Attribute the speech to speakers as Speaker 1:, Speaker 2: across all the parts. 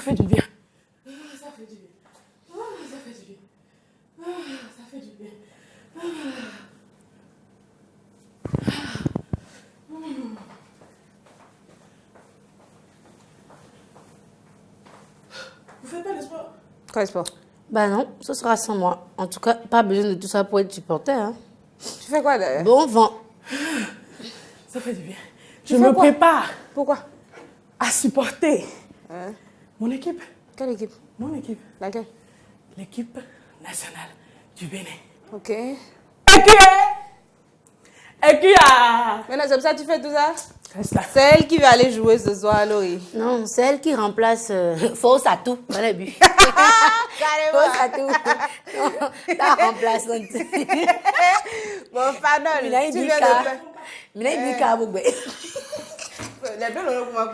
Speaker 1: fait du bien. Ça fait du bien. Ça fait du bien. Ça fait du bien. Vous faites pas de sport?
Speaker 2: Quel sport?
Speaker 3: Bah non, ce sera sans moi. En tout cas, pas besoin de tout ça pour être supporter. Hein.
Speaker 2: Tu fais quoi d'ailleurs?
Speaker 3: Bon vent.
Speaker 1: Ça fait du bien. Je me prépare.
Speaker 2: Pourquoi?
Speaker 1: À supporter mon équipe.
Speaker 2: Quelle équipe?
Speaker 1: Mon équipe.
Speaker 2: Laquelle?
Speaker 1: L'équipe nationale du Bénin.
Speaker 2: Ok.
Speaker 1: Ekia!
Speaker 2: Maintenant, comme ça, tu fais tout ça?
Speaker 1: Reste là.
Speaker 2: C'est elle qui va aller jouer ce soir, Laurie.
Speaker 3: Non, c'est elle qui remplace Fausse à tout. On a vu.
Speaker 2: Carrément.
Speaker 3: Fausse à tout. Ta remplaçante.
Speaker 2: Bon, Fanol, tu viens de faire.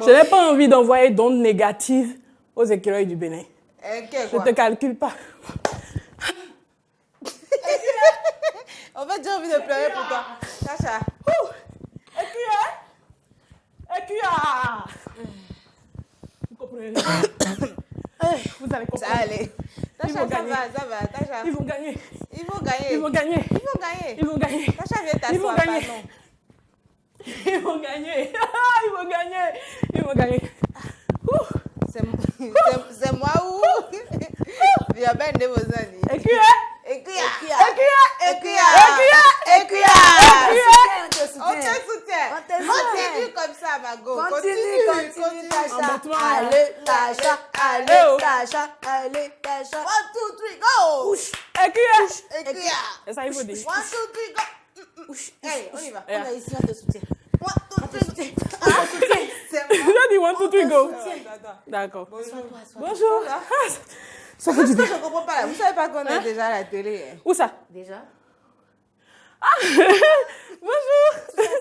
Speaker 1: Je n'ai pas envie d'envoyer d'ondes négatives aux écureuils du Bénin. Je ne te calcule pas.
Speaker 2: En fait, j'ai envie de pleurer pour toi. Sacha.
Speaker 1: Ekia! Vous comprenez? Vous allez comprendre.
Speaker 2: Ça allait. Sacha, ça va. Sacha.
Speaker 1: Ils vont gagner.
Speaker 2: Ils vont gagner.
Speaker 1: Ils vont gagner.
Speaker 2: Ils vont gagner.
Speaker 1: Ils vont gagner.
Speaker 2: Sacha, viens
Speaker 1: Ils vont
Speaker 2: t'asseoir.
Speaker 1: gagner.
Speaker 2: Pardon.
Speaker 1: Ils vont gagner. Ils vont gagner. Ils vont gagner.
Speaker 2: C'est moi ou? Il y a bien de vos amis.
Speaker 1: Ekia!
Speaker 2: On te soutient. Continue comme ça, Mago.
Speaker 3: Continue, Tasha.
Speaker 2: Allez, Tasha. Allez, Tasha. Allez, Tasha. 1, 2, 3, go.
Speaker 1: Ekia! C'est ça, il faut dire.
Speaker 2: 1, 2, 3, go. Allez, on y va.
Speaker 3: On est ici, on te soutient.
Speaker 2: 1, 2, 3, go. C'est
Speaker 1: Tu
Speaker 2: moi.
Speaker 1: as dit 1, 2, 3, go. D'accord. Bonjour. Ça fait du bien.
Speaker 2: Je ne comprends pas là. Vous ne savez pas qu'on est déjà à la télé.
Speaker 1: Où ça?
Speaker 3: Déjà?
Speaker 1: Bonjour.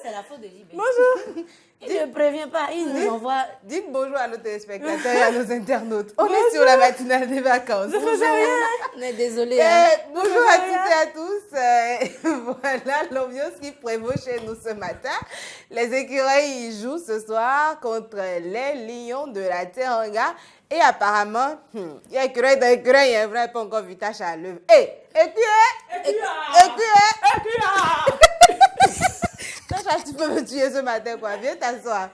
Speaker 3: C'est la faute de JB.
Speaker 1: Bonjour.
Speaker 3: Il ne prévient pas, il nous envoie.
Speaker 2: Dites bonjour à nos téléspectateurs et à nos internautes. On est sur la matinale des vacances.
Speaker 1: Je faisais rien.
Speaker 3: On est désolé. Hein.
Speaker 2: Bonjour à toutes et à tous. Voilà l'ambiance qui prévaut chez nous ce matin. Les écureuils ils jouent ce soir contre les lions de la Teranga. Et apparemment, il y a écureuil dans l'écureuil, il y a un vrai pas encore vu tâche à l'œuvre. Écureuil! Sacha, tu peux me tuer ce matin, quoi. Viens t'asseoir.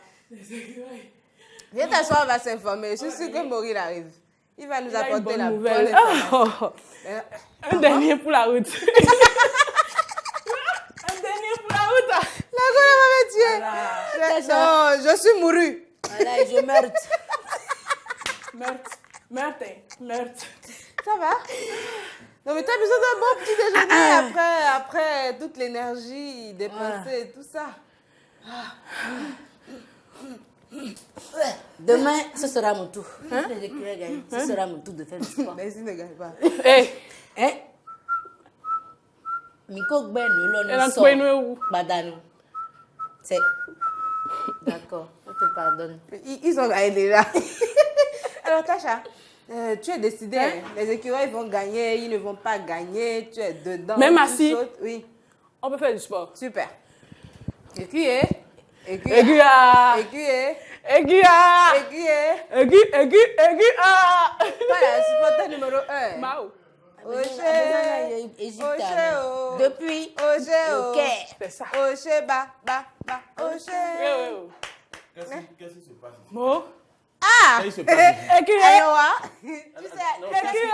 Speaker 2: Viens t'asseoir, on va s'informer. Je suis sûre que Maurice arrive. Il va nous apporter la bonne
Speaker 1: nouvelle.
Speaker 2: information.
Speaker 1: Un dernier pour la route. Un dernier pour la route.
Speaker 2: La gueule va me tuer. Non, je suis mouru.
Speaker 3: Voilà, et je meurs.
Speaker 1: Meurtre.
Speaker 2: Ça va? Non, mais tu as besoin d'un bon petit déjeuner après toute l'énergie dépensée et tout ça.
Speaker 3: Demain, ce sera mon tour. Les écureuils gagnent. Ce sera mon tour de faire du sport.
Speaker 2: Merci, ne gagne pas.
Speaker 3: Hein? Miko Gben,
Speaker 1: Elle
Speaker 3: sort.
Speaker 1: où?
Speaker 3: Badano. C'est. D'accord, on te pardonne.
Speaker 2: Ils ont gagné déjà. Alors, Tasha, tu es décidée. Hein? Les écureuils vont gagner, ils ne vont pas gagner. Tu es dedans.
Speaker 1: Même assis?
Speaker 2: Oui.
Speaker 1: On peut faire du sport.
Speaker 2: Super. Écuyer.
Speaker 1: Aiguilla.
Speaker 2: Voilà, supporter numéro 1.
Speaker 1: Mao.
Speaker 3: Depuis le Caire.
Speaker 1: C'est ça.
Speaker 4: Qu'est-ce qui se passe ici?
Speaker 1: Mo.
Speaker 2: Ah!
Speaker 4: Qu'est-ce qui se passe ici?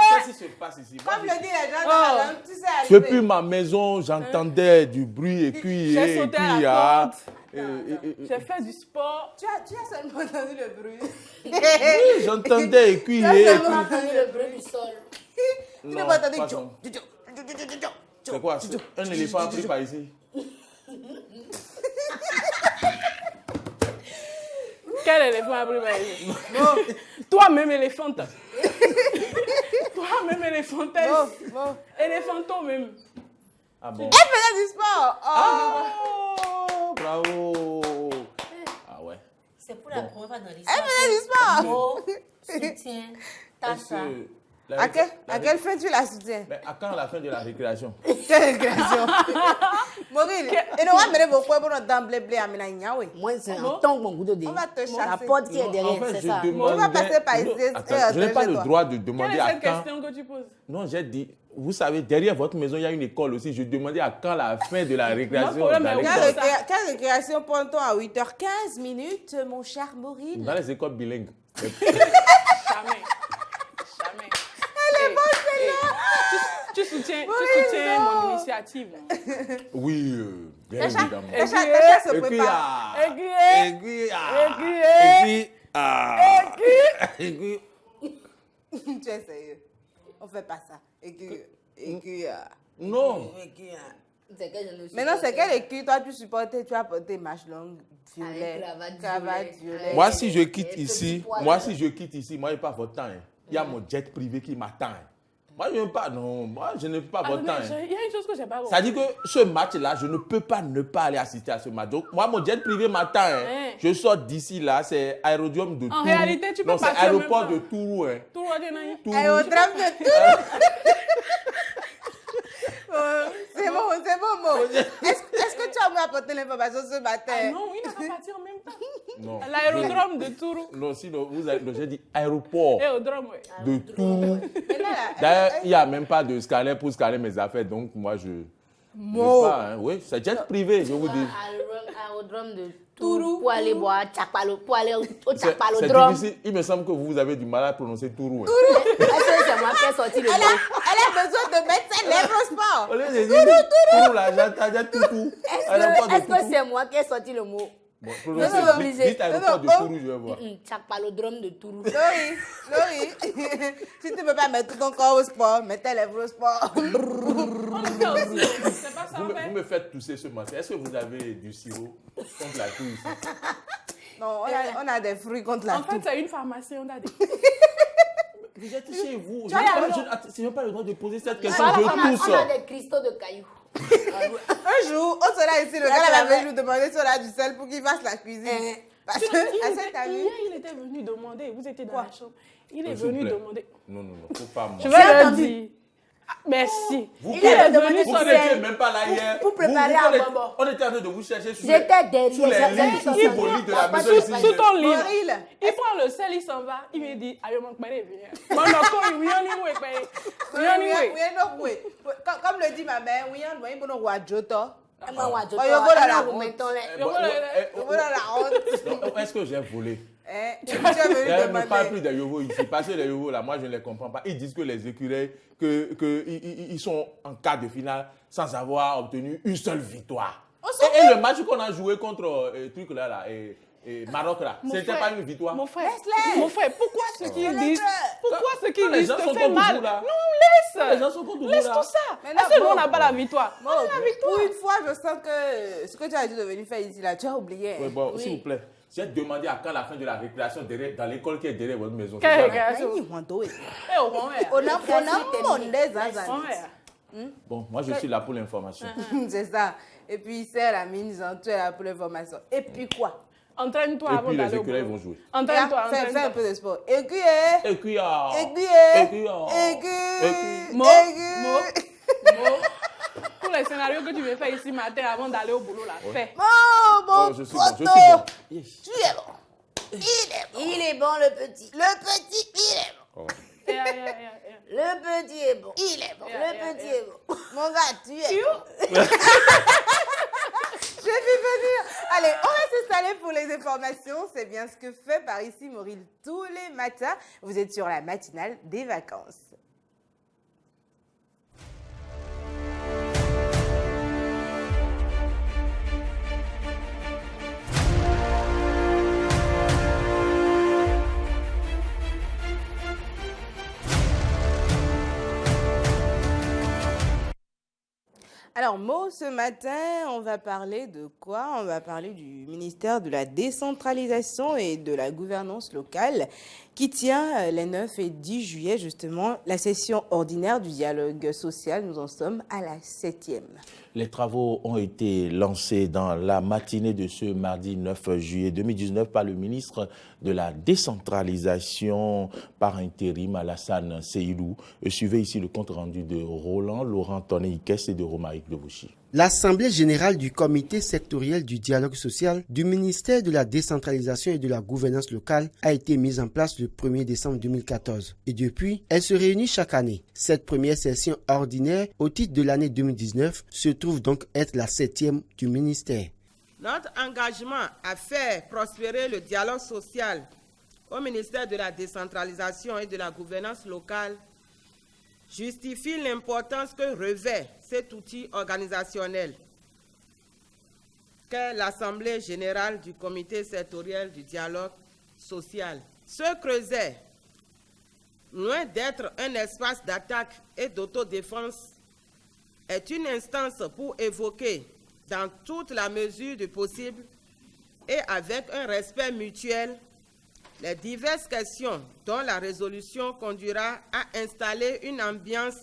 Speaker 4: Qu'est-ce qui se passe ici?
Speaker 2: Comme le dit les gens dans la langue, tu sais arriver.
Speaker 4: Depuis ma maison, j'entendais du bruit
Speaker 1: J'ai sauté à la porte. J'ai fait du sport.
Speaker 2: Tu as seulement entendu le bruit.
Speaker 4: Oui, j'entendais écuyer.
Speaker 3: Tu as entendu le bruit du sol.
Speaker 2: Tu n'as pas entendu
Speaker 4: Joe. C'est quoi? Un éléphant pris par ici?
Speaker 1: Quel éléphant a pris ma vie? Toi-même éléphante. Toi-même éléphantaise. Éléphanton même.
Speaker 4: Ah bon?
Speaker 2: Elle faisait du sport.
Speaker 4: Oh, bravo. Ah ouais.
Speaker 3: C'est pour la première fois dans l'histoire.
Speaker 2: Elle faisait du sport.
Speaker 3: Mo soutient Tasha.
Speaker 2: À quelle fin tu la soutiens?
Speaker 4: Mais à quand la fin de la récréation?
Speaker 2: Quelle récréation? Maureen, et nous on va mettre vos points pour notre dents blé à Ménagna, oui.
Speaker 3: Moi, c'est un temps que mon goût de
Speaker 2: On va te chasser.
Speaker 3: La porte qui est derrière,
Speaker 4: En fait,
Speaker 3: c'est ça.
Speaker 2: Tu vas passer par ici.
Speaker 4: Je n'ai pas le droit de demander
Speaker 1: Quelle est
Speaker 4: à
Speaker 1: cette
Speaker 4: quand.
Speaker 1: question que tu poses?
Speaker 4: Non, j'ai dit, vous savez, derrière votre maison, il y a une école aussi. Je demandais à quand la fin de la récréation.
Speaker 1: problème est
Speaker 4: dans les
Speaker 1: où?
Speaker 4: écoles.
Speaker 2: Quelle récréation prend-on à 8h15 minutes, mon cher Maureen?
Speaker 4: Dans les écoles bilingues.
Speaker 1: Jamais. Elle est bonne, celle-là. Tu soutiens mon initiative.
Speaker 4: Oui, bien évidemment.
Speaker 2: Tacha se prépare. Tu es sérieux? On fait pas ça.
Speaker 4: Non.
Speaker 2: Maintenant, c'est quel écu toi tu supportais? Tu as porté manches longues, violet, cravate violet.
Speaker 4: Moi, si je quitte ici, moi, je n'ai pas votre temps. Il y a mon jet privé qui m'attend. Moi, je n'ai pas, non, moi, je n'ai pas votre temps.
Speaker 1: Il y a une chose que je n'ai pas compris.
Speaker 4: Ça dit que ce match-là, je ne peux pas ne pas aller assister à ce match. Donc, moi, mon jet privé m'attend. Je sors d'ici, là, c'est aérodrome de Tourou.
Speaker 1: En réalité, tu peux
Speaker 4: partir. Non, c'est aéroport de Tourou.
Speaker 1: Tourou,
Speaker 2: aérodrome de Tourou. C'est bon, Mo. Est-ce que tu as apporté l'information ce matin?
Speaker 1: Non, il n'a pas parti en même temps.
Speaker 4: Non.
Speaker 1: L'aérodrome de Tourou.
Speaker 4: Non, sinon, j'ai dit aéroport de Tourou.
Speaker 2: D'ailleurs,
Speaker 4: D'ailleurs, il n'y a même pas de scanner pour scanner mes affaires. Donc, moi, je pas, hein. Oui, c'est jet privé, je vous dis.
Speaker 3: Aérodrome de Tourou pour aller boire Tchakpalo, pour aller au
Speaker 4: C'est
Speaker 3: Tchakpalodrome.
Speaker 4: difficile. Il me semble que vous avez du mal à prononcer Tourou. Hein.
Speaker 3: Est-ce que c'est moi qui ai sorti le mot?
Speaker 2: elle a besoin de mettre ses lèvres au sport.
Speaker 4: Au lieu de dire Tourou, là, j'entends Toutou.
Speaker 3: Est-ce que c'est moi qui ai sorti le mot?
Speaker 4: Bon,
Speaker 3: obligé.
Speaker 4: dites aéroport de Tourou, je vais voir.
Speaker 3: Tchakpalodrome de Tourou.
Speaker 2: Laurie, si tu ne peux pas mettre ton corps au sport, mets tes lèvres au sport.
Speaker 1: C'est pas ça,
Speaker 4: Vous me faites tousser ce matin. Est-ce que vous avez du sirop contre la toux ici?
Speaker 2: Non, on a des fruits contre la
Speaker 1: En fait, c'est une pharmacie, on a des...
Speaker 4: Vous êtes chez vous. Je n'ai pas le droit de poser cette
Speaker 3: On
Speaker 4: question. Je tousse.
Speaker 3: a des cristaux de cailloux.
Speaker 2: Un jour, on sera ici, le gars avait nous demander si on a du sel pour qu'il fasse la cuisine. Parce que, à cette année...
Speaker 1: Hier, il était venu demander, vous étiez dans la chambre. Il est venu demander...
Speaker 4: Non, faut pas moi.
Speaker 1: Je vais le dire. Merci.
Speaker 3: Il est venu
Speaker 4: Vous n'étiez même pas là hier.
Speaker 3: Pour préparer un bonbon.
Speaker 4: On était en train de vous chercher sous
Speaker 3: J'étais derrière.
Speaker 4: les lits, sous vos lits de la maison ici.
Speaker 1: Sous ton lit.
Speaker 2: Maureen,
Speaker 1: Il prend le sel, il s'en va. Il me dit, aïe, mon père est venu. Mon enfant, il vient nous
Speaker 2: comme le dit ma mère, oui, on doit y avoir un joto.
Speaker 4: Est-ce que j'ai volé?
Speaker 2: Tu es venu
Speaker 4: Ne
Speaker 2: demander.
Speaker 4: parle plus des yovos ici. Parce que les yovos, là, moi, je ne les comprends pas. Ils disent que les écureuils, ils sont en quart de finale sans avoir obtenu une seule victoire. Et le match qu'on a joué contre truc là, Maroc, là, c'était pas une victoire.
Speaker 1: Mon frère, pourquoi ce qu'ils disent
Speaker 4: Les gens sont
Speaker 1: te fait
Speaker 4: contre
Speaker 1: mal?
Speaker 4: vous, là.
Speaker 1: Non,
Speaker 4: Les gens sont contre vous,
Speaker 1: laisse
Speaker 4: là.
Speaker 1: tout ça.
Speaker 2: Mais non,
Speaker 1: Est-ce que nous,
Speaker 2: bon,
Speaker 1: on n'a pas la victoire?
Speaker 2: Bon, pour une fois, je sens que ce que tu as dit de venir faire ici, là, tu as oublié.
Speaker 4: Ouais, bon, s'il vous plaît, j'ai demandé à quand la fin de la récréation dans l'école qui est derrière votre maison.
Speaker 1: Quelle
Speaker 4: C'est ça,
Speaker 1: récréation?
Speaker 2: On
Speaker 1: au moins.
Speaker 2: a demandé
Speaker 4: bon, moi, je suis là pour l'information.
Speaker 2: C'est ça. Et puis, c'est la mine, tu es là pour l'information. Et puis quoi?
Speaker 1: Entraîne-toi
Speaker 4: Et
Speaker 1: avant
Speaker 4: puis, les
Speaker 1: d'aller au
Speaker 4: écureuils
Speaker 1: boulot.
Speaker 4: vont jouer.
Speaker 1: Entraîne-toi,
Speaker 2: Fais un
Speaker 1: entraîne-toi.
Speaker 2: peu de sport. Aiguille.
Speaker 1: Mo, pour les scénarios que tu veux faire ici matin avant d'aller au boulot, là, fais.
Speaker 2: Bon,
Speaker 4: Je suis bon. Yes.
Speaker 2: tu es bon.
Speaker 3: Il est bon, le petit.
Speaker 2: Le petit, il est bon.
Speaker 4: Oh.
Speaker 3: Le petit est bon.
Speaker 2: Il est bon.
Speaker 3: Le petit est bon.
Speaker 2: Mon gars, tu es bon. Je vais venir. Allez, on va s'installer pour les informations. C'est bien ce que fait par ici Maureen tous les matins. Vous êtes sur la matinale des vacances. Alors, Mo, ce matin, on va parler de quoi? On va parler du ministère de la décentralisation et de la gouvernance locale qui tient les 9 et 10 juillet, justement, la session ordinaire du dialogue social. Nous en sommes à la 7e.
Speaker 4: Les travaux ont été lancés dans la matinée de ce mardi 9 juillet 2019 par le ministre de la décentralisation par intérim Alassane Seydou. Suivez ici le compte rendu de Roland, Laurent Tonné-Ikès et de Romaric Devouchi.
Speaker 5: L'Assemblée générale du comité sectoriel du dialogue social du ministère de la décentralisation et de la gouvernance locale a été mise en place le 1er décembre 2014. Et depuis, elle se réunit chaque année. Cette première session ordinaire au titre de l'année 2019 se trouve donc être la 7e du ministère.
Speaker 6: Notre engagement à faire prospérer le dialogue social au ministère de la décentralisation et de la gouvernance locale justifie l'importance que revêt cet outil organisationnel qu'est l'Assemblée générale du comité sectoriel du dialogue social. Ce creuset, loin d'être un espace d'attaque et d'autodéfense, est une instance pour évoquer, dans toute la mesure du possible et avec un respect mutuel, les diverses questions dont la résolution conduira à installer une ambiance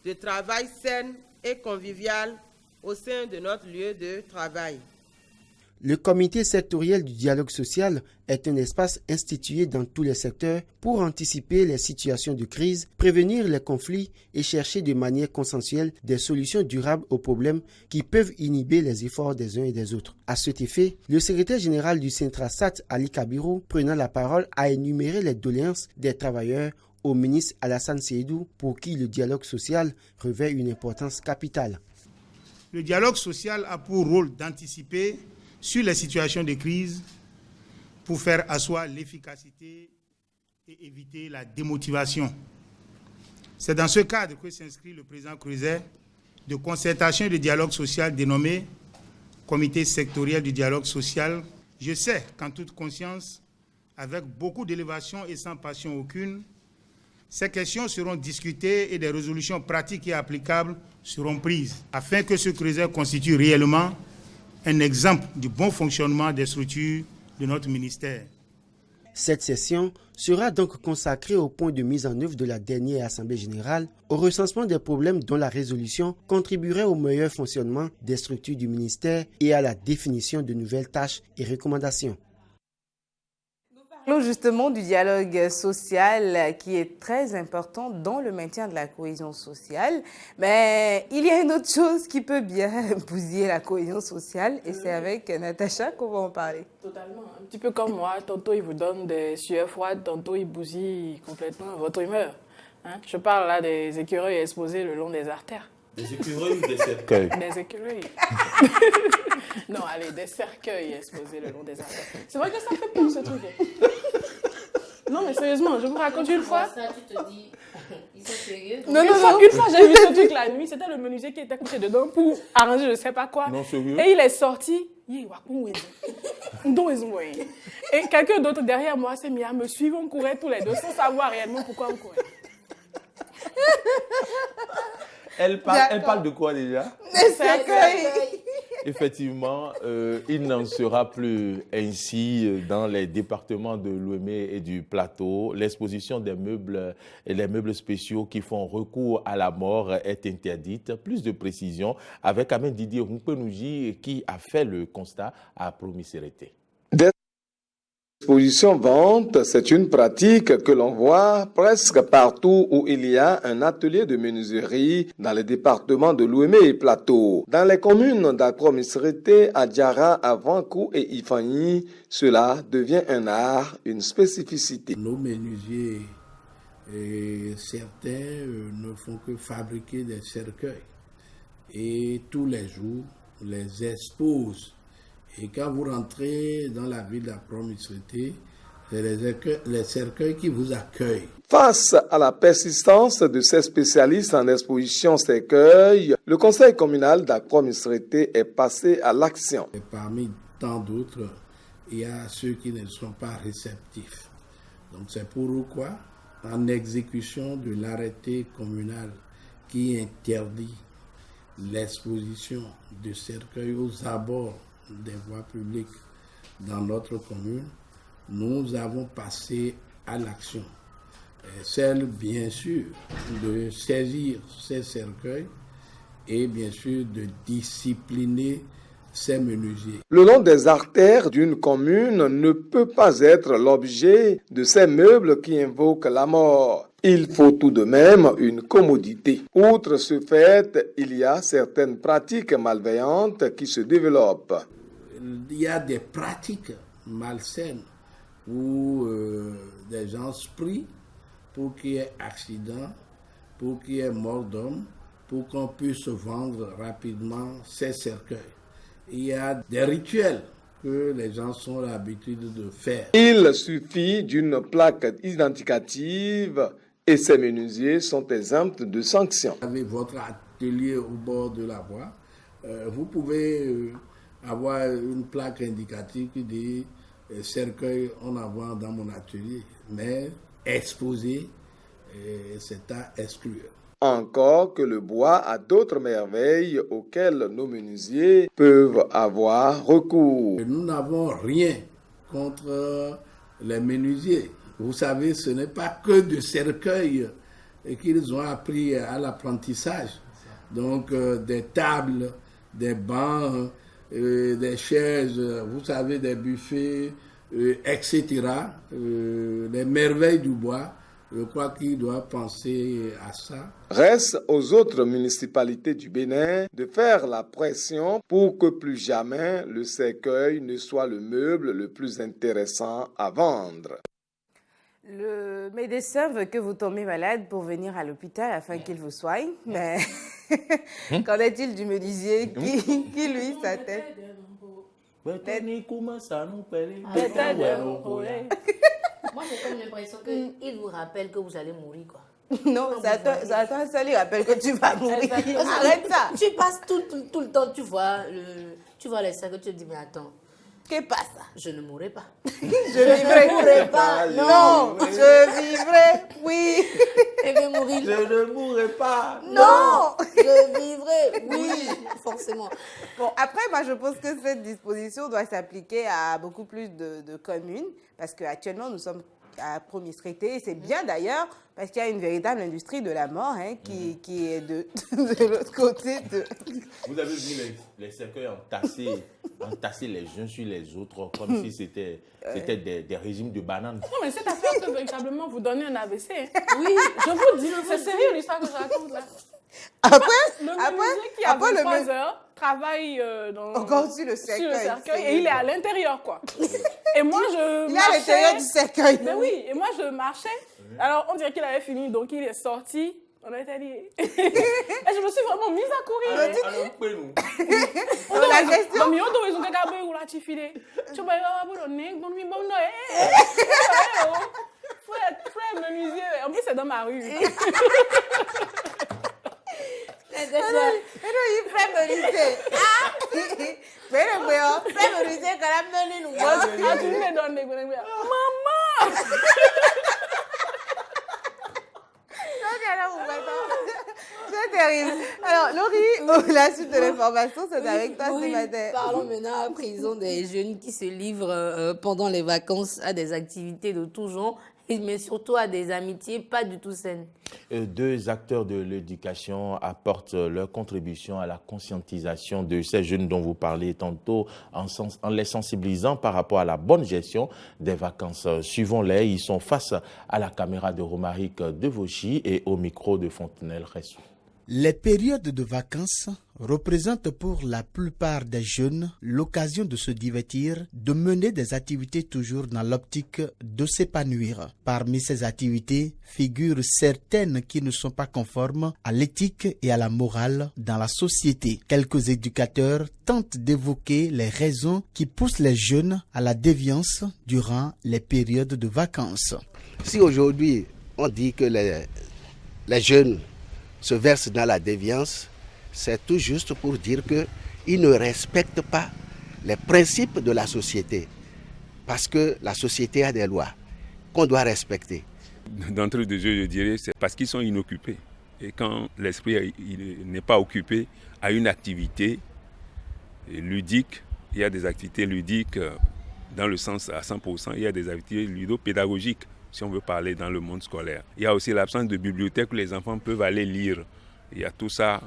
Speaker 6: de travail saine et conviviale au sein de notre lieu de travail.
Speaker 5: Le comité sectoriel du dialogue social est un espace institué dans tous les secteurs pour anticiper les situations de crise, prévenir les conflits et chercher de manière consensuelle des solutions durables aux problèmes qui peuvent inhiber les efforts des uns et des autres. À cet effet, le secrétaire général du Centrasat, Ali Kabirou, prenant la parole, a énuméré les doléances des travailleurs au ministre Alassane Seydou, pour qui le dialogue social revêt une importance capitale.
Speaker 7: Le dialogue social a pour rôle d'anticiper sur les situations de crise pour faire asseoir l'efficacité et éviter la démotivation. C'est dans ce cadre que s'inscrit le président Creuset de concertation et de dialogue social dénommé Comité sectoriel du dialogue social. Je sais qu'en toute conscience, avec beaucoup d'élévation et sans passion aucune, ces questions seront discutées et des résolutions pratiques et applicables seront prises afin que ce Creuset constitue réellement un exemple du bon fonctionnement des structures de notre ministère.
Speaker 5: Cette session sera donc consacrée au point de mise en œuvre de la dernière Assemblée générale, au recensement des problèmes dont la résolution contribuerait au meilleur fonctionnement des structures du ministère et à la définition de nouvelles tâches et recommandations.
Speaker 2: Parlons justement du dialogue social qui est très important dans le maintien de la cohésion sociale. Mais il y a une autre chose qui peut bien bousiller la cohésion sociale et c'est avec Natacha qu'on va en parler.
Speaker 1: Totalement. Un petit peu comme moi, tantôt il vous donne des sueurs froides, tantôt il bousille complètement votre humeur. Je parle là des écureuils exposés le long des artères.
Speaker 4: Des écureuils ou des cercueils?
Speaker 1: Des écureuils. Non, allez, des cercueils exposés le long des artères. C'est vrai que ça fait peur ce truc. Non, mais sérieusement, je vous raconte une fois.
Speaker 3: Ça, tu te dis, ils sont sérieux.
Speaker 1: Non, une fois j'ai vu ce truc la nuit, c'était le menuisier qui était couché dedans pour arranger je ne sais pas quoi.
Speaker 4: Non, sérieux?
Speaker 1: Et il est sorti. Et quelqu'un d'autre derrière moi s'est mis à me suivre, on courait tous les deux sans savoir réellement pourquoi on courait.
Speaker 4: Elle parle de quoi déjà?
Speaker 2: Des cercueils.
Speaker 4: Effectivement, il n'en sera plus ainsi dans les départements de l'Ouémé et du Plateau. L'exposition des meubles et les meubles spéciaux qui font recours à la mort est interdite. Plus de précision avec Amen Didier Rumpenouji qui a fait le constat à Promisérité.
Speaker 8: L'exposition vente, c'est une pratique que l'on voit presque partout où il y a un atelier de menuiserie dans les départements de l'Ouémé et Plateau. Dans les communes d'Akro-Missérété, Adjara, Avankou et Ifani, cela devient un art, une spécificité.
Speaker 9: Nos menuisiers, certains ne font que fabriquer des cercueils et tous les jours les exposent. Et quand vous rentrez dans la ville d'Akro-Missérété, c'est les cercueils qui vous accueillent.
Speaker 8: Face à la persistance de ces spécialistes en exposition cercueils, le conseil communal d'Akro-Missérété est passé à l'action.
Speaker 9: Et parmi tant d'autres, il y a ceux qui ne sont pas réceptifs. Donc c'est pourquoi, en exécution de l'arrêté communal qui interdit l'exposition de cercueils aux abords des voies publiques dans notre commune, nous avons passé à l'action. Celle, bien sûr, de saisir ces cercueils et bien sûr de discipliner ces menuisiers.
Speaker 8: Le long des artères d'une commune ne peut pas être l'objet de ces meubles qui invoquent la mort. Il faut tout de même une commodité. Outre ce fait, il y a certaines pratiques malveillantes qui se développent.
Speaker 9: Il y a des pratiques malsaines où des gens se prient pour qu'il y ait accident, pour qu'il y ait mort d'homme, pour qu'on puisse vendre rapidement ces cercueils. Il y a des rituels que les gens ont l'habitude de faire.
Speaker 8: Il suffit d'une plaque identificative et ces menuisiers sont exempts de sanctions.
Speaker 9: Vous avez votre atelier au bord de la voie. Vous pouvez avoir une plaque indicative qui dit cercueil en avant dans mon atelier, mais exposé, c'est à exclure.
Speaker 8: Encore que le bois a d'autres merveilles auxquelles nos menuisiers peuvent avoir recours.
Speaker 9: Nous n'avons rien contre les menuisiers. Vous savez, ce n'est pas que de cercueils qu'ils ont appris à l'apprentissage. Donc des tables, des bancs, des chaises, vous savez, des buffets, etc. Les merveilles du bois. Je crois qu'il doit penser à ça.
Speaker 8: Reste aux autres municipalités du Bénin de faire la pression pour que plus jamais le cercueil ne soit le meuble le plus intéressant à vendre.
Speaker 2: Le médecin veut que vous tombiez malade pour venir à l'hôpital afin qu'il vous soigne, mais qu'en est-il du menuisier qui lui, sa tête?
Speaker 3: Moi, j'ai comme l'impression qu'il vous rappelle que vous allez mourir, quoi.
Speaker 2: Non, ça toi seul, il rappelle que tu vas mourir. Arrête ça.
Speaker 3: Tu passes tout le temps, tu vois les cercueils, tu te dis, mais attends.
Speaker 2: Qu'est-ce qui passe?
Speaker 3: Je ne mourrai pas.
Speaker 2: Je ne mourrai pas. Non, je vivrai, oui.
Speaker 3: Je vais mourir.
Speaker 4: Je ne mourrai pas.
Speaker 2: Non,
Speaker 3: je vivrai, oui, forcément.
Speaker 2: Bon, après, moi, je pense que cette disposition doit s'appliquer à beaucoup plus de communes, parce qu'actuellement, nous sommes à promiscuité, et c'est bien d'ailleurs, parce qu'il y a une véritable industrie de la mort qui est de l'autre côté de...
Speaker 4: Vous avez vu les cercueils entassés les uns sur les autres, comme si c'était des régimes de bananes.
Speaker 1: Non, mais cette affaire peut véritablement vous donner un AVC. Oui, je vous dis, c'est sérieux l'histoire que je raconte là. Le menuisier qui a 23 heures travaille
Speaker 2: encore sur le cercueil,
Speaker 1: et il est à l'intérieur, quoi. Et moi, je
Speaker 2: Il est à l'intérieur du cercueil.
Speaker 1: Mais oui, et moi, je marchais. Alors, on dirait qu'il avait fini, donc il est sorti. On a été liés. Et je me suis vraiment mise à courir.
Speaker 2: La gestion.
Speaker 1: Mais on ils ont gagné ou la tifilé. Tu vas avoir un nez, bon nuit, bon noël. Frère menuisier. En plus, c'est dans ma rue.
Speaker 2: Il fait menuisier. Mais le fait menuisier quand même nous.
Speaker 1: Maman.
Speaker 2: C'est terrible. Alors, Laurie, la suite de l'information, c'est avec toi ce matin.
Speaker 3: Parlons maintenant à prison des jeunes qui se livrent pendant les vacances à des activités de tout genre, mais surtout à des amitiés pas du tout saines.
Speaker 4: Deux acteurs de l'éducation apportent leur contribution à la conscientisation de ces jeunes dont vous parlez tantôt, en les sensibilisant par rapport à la bonne gestion des vacances. Suivons-les, ils sont face à la caméra de Romaric Devauchy et au micro de Fontenelle-Ressou.
Speaker 5: Les périodes de vacances représentent pour la plupart des jeunes l'occasion de se divertir, de mener des activités toujours dans l'optique de s'épanouir. Parmi ces activités figurent certaines qui ne sont pas conformes à l'éthique et à la morale dans la société. Quelques éducateurs tentent d'évoquer les raisons qui poussent les jeunes à la déviance durant les périodes de vacances.
Speaker 10: Si aujourd'hui on dit que les jeunes se versent dans la déviance, c'est tout juste pour dire qu'ils ne respectent pas les principes de la société. Parce que la société a des lois qu'on doit respecter.
Speaker 11: D'entrée de jeu, je dirais, c'est parce qu'ils sont inoccupés. Et quand l'esprit n'est pas occupé à une activité ludique, il y a des activités ludiques dans le sens à 100%, il y a des activités ludopédagogiques, si on veut parler dans le monde scolaire. Il y a aussi l'absence de bibliothèque où les enfants peuvent aller lire. Il y a tout ça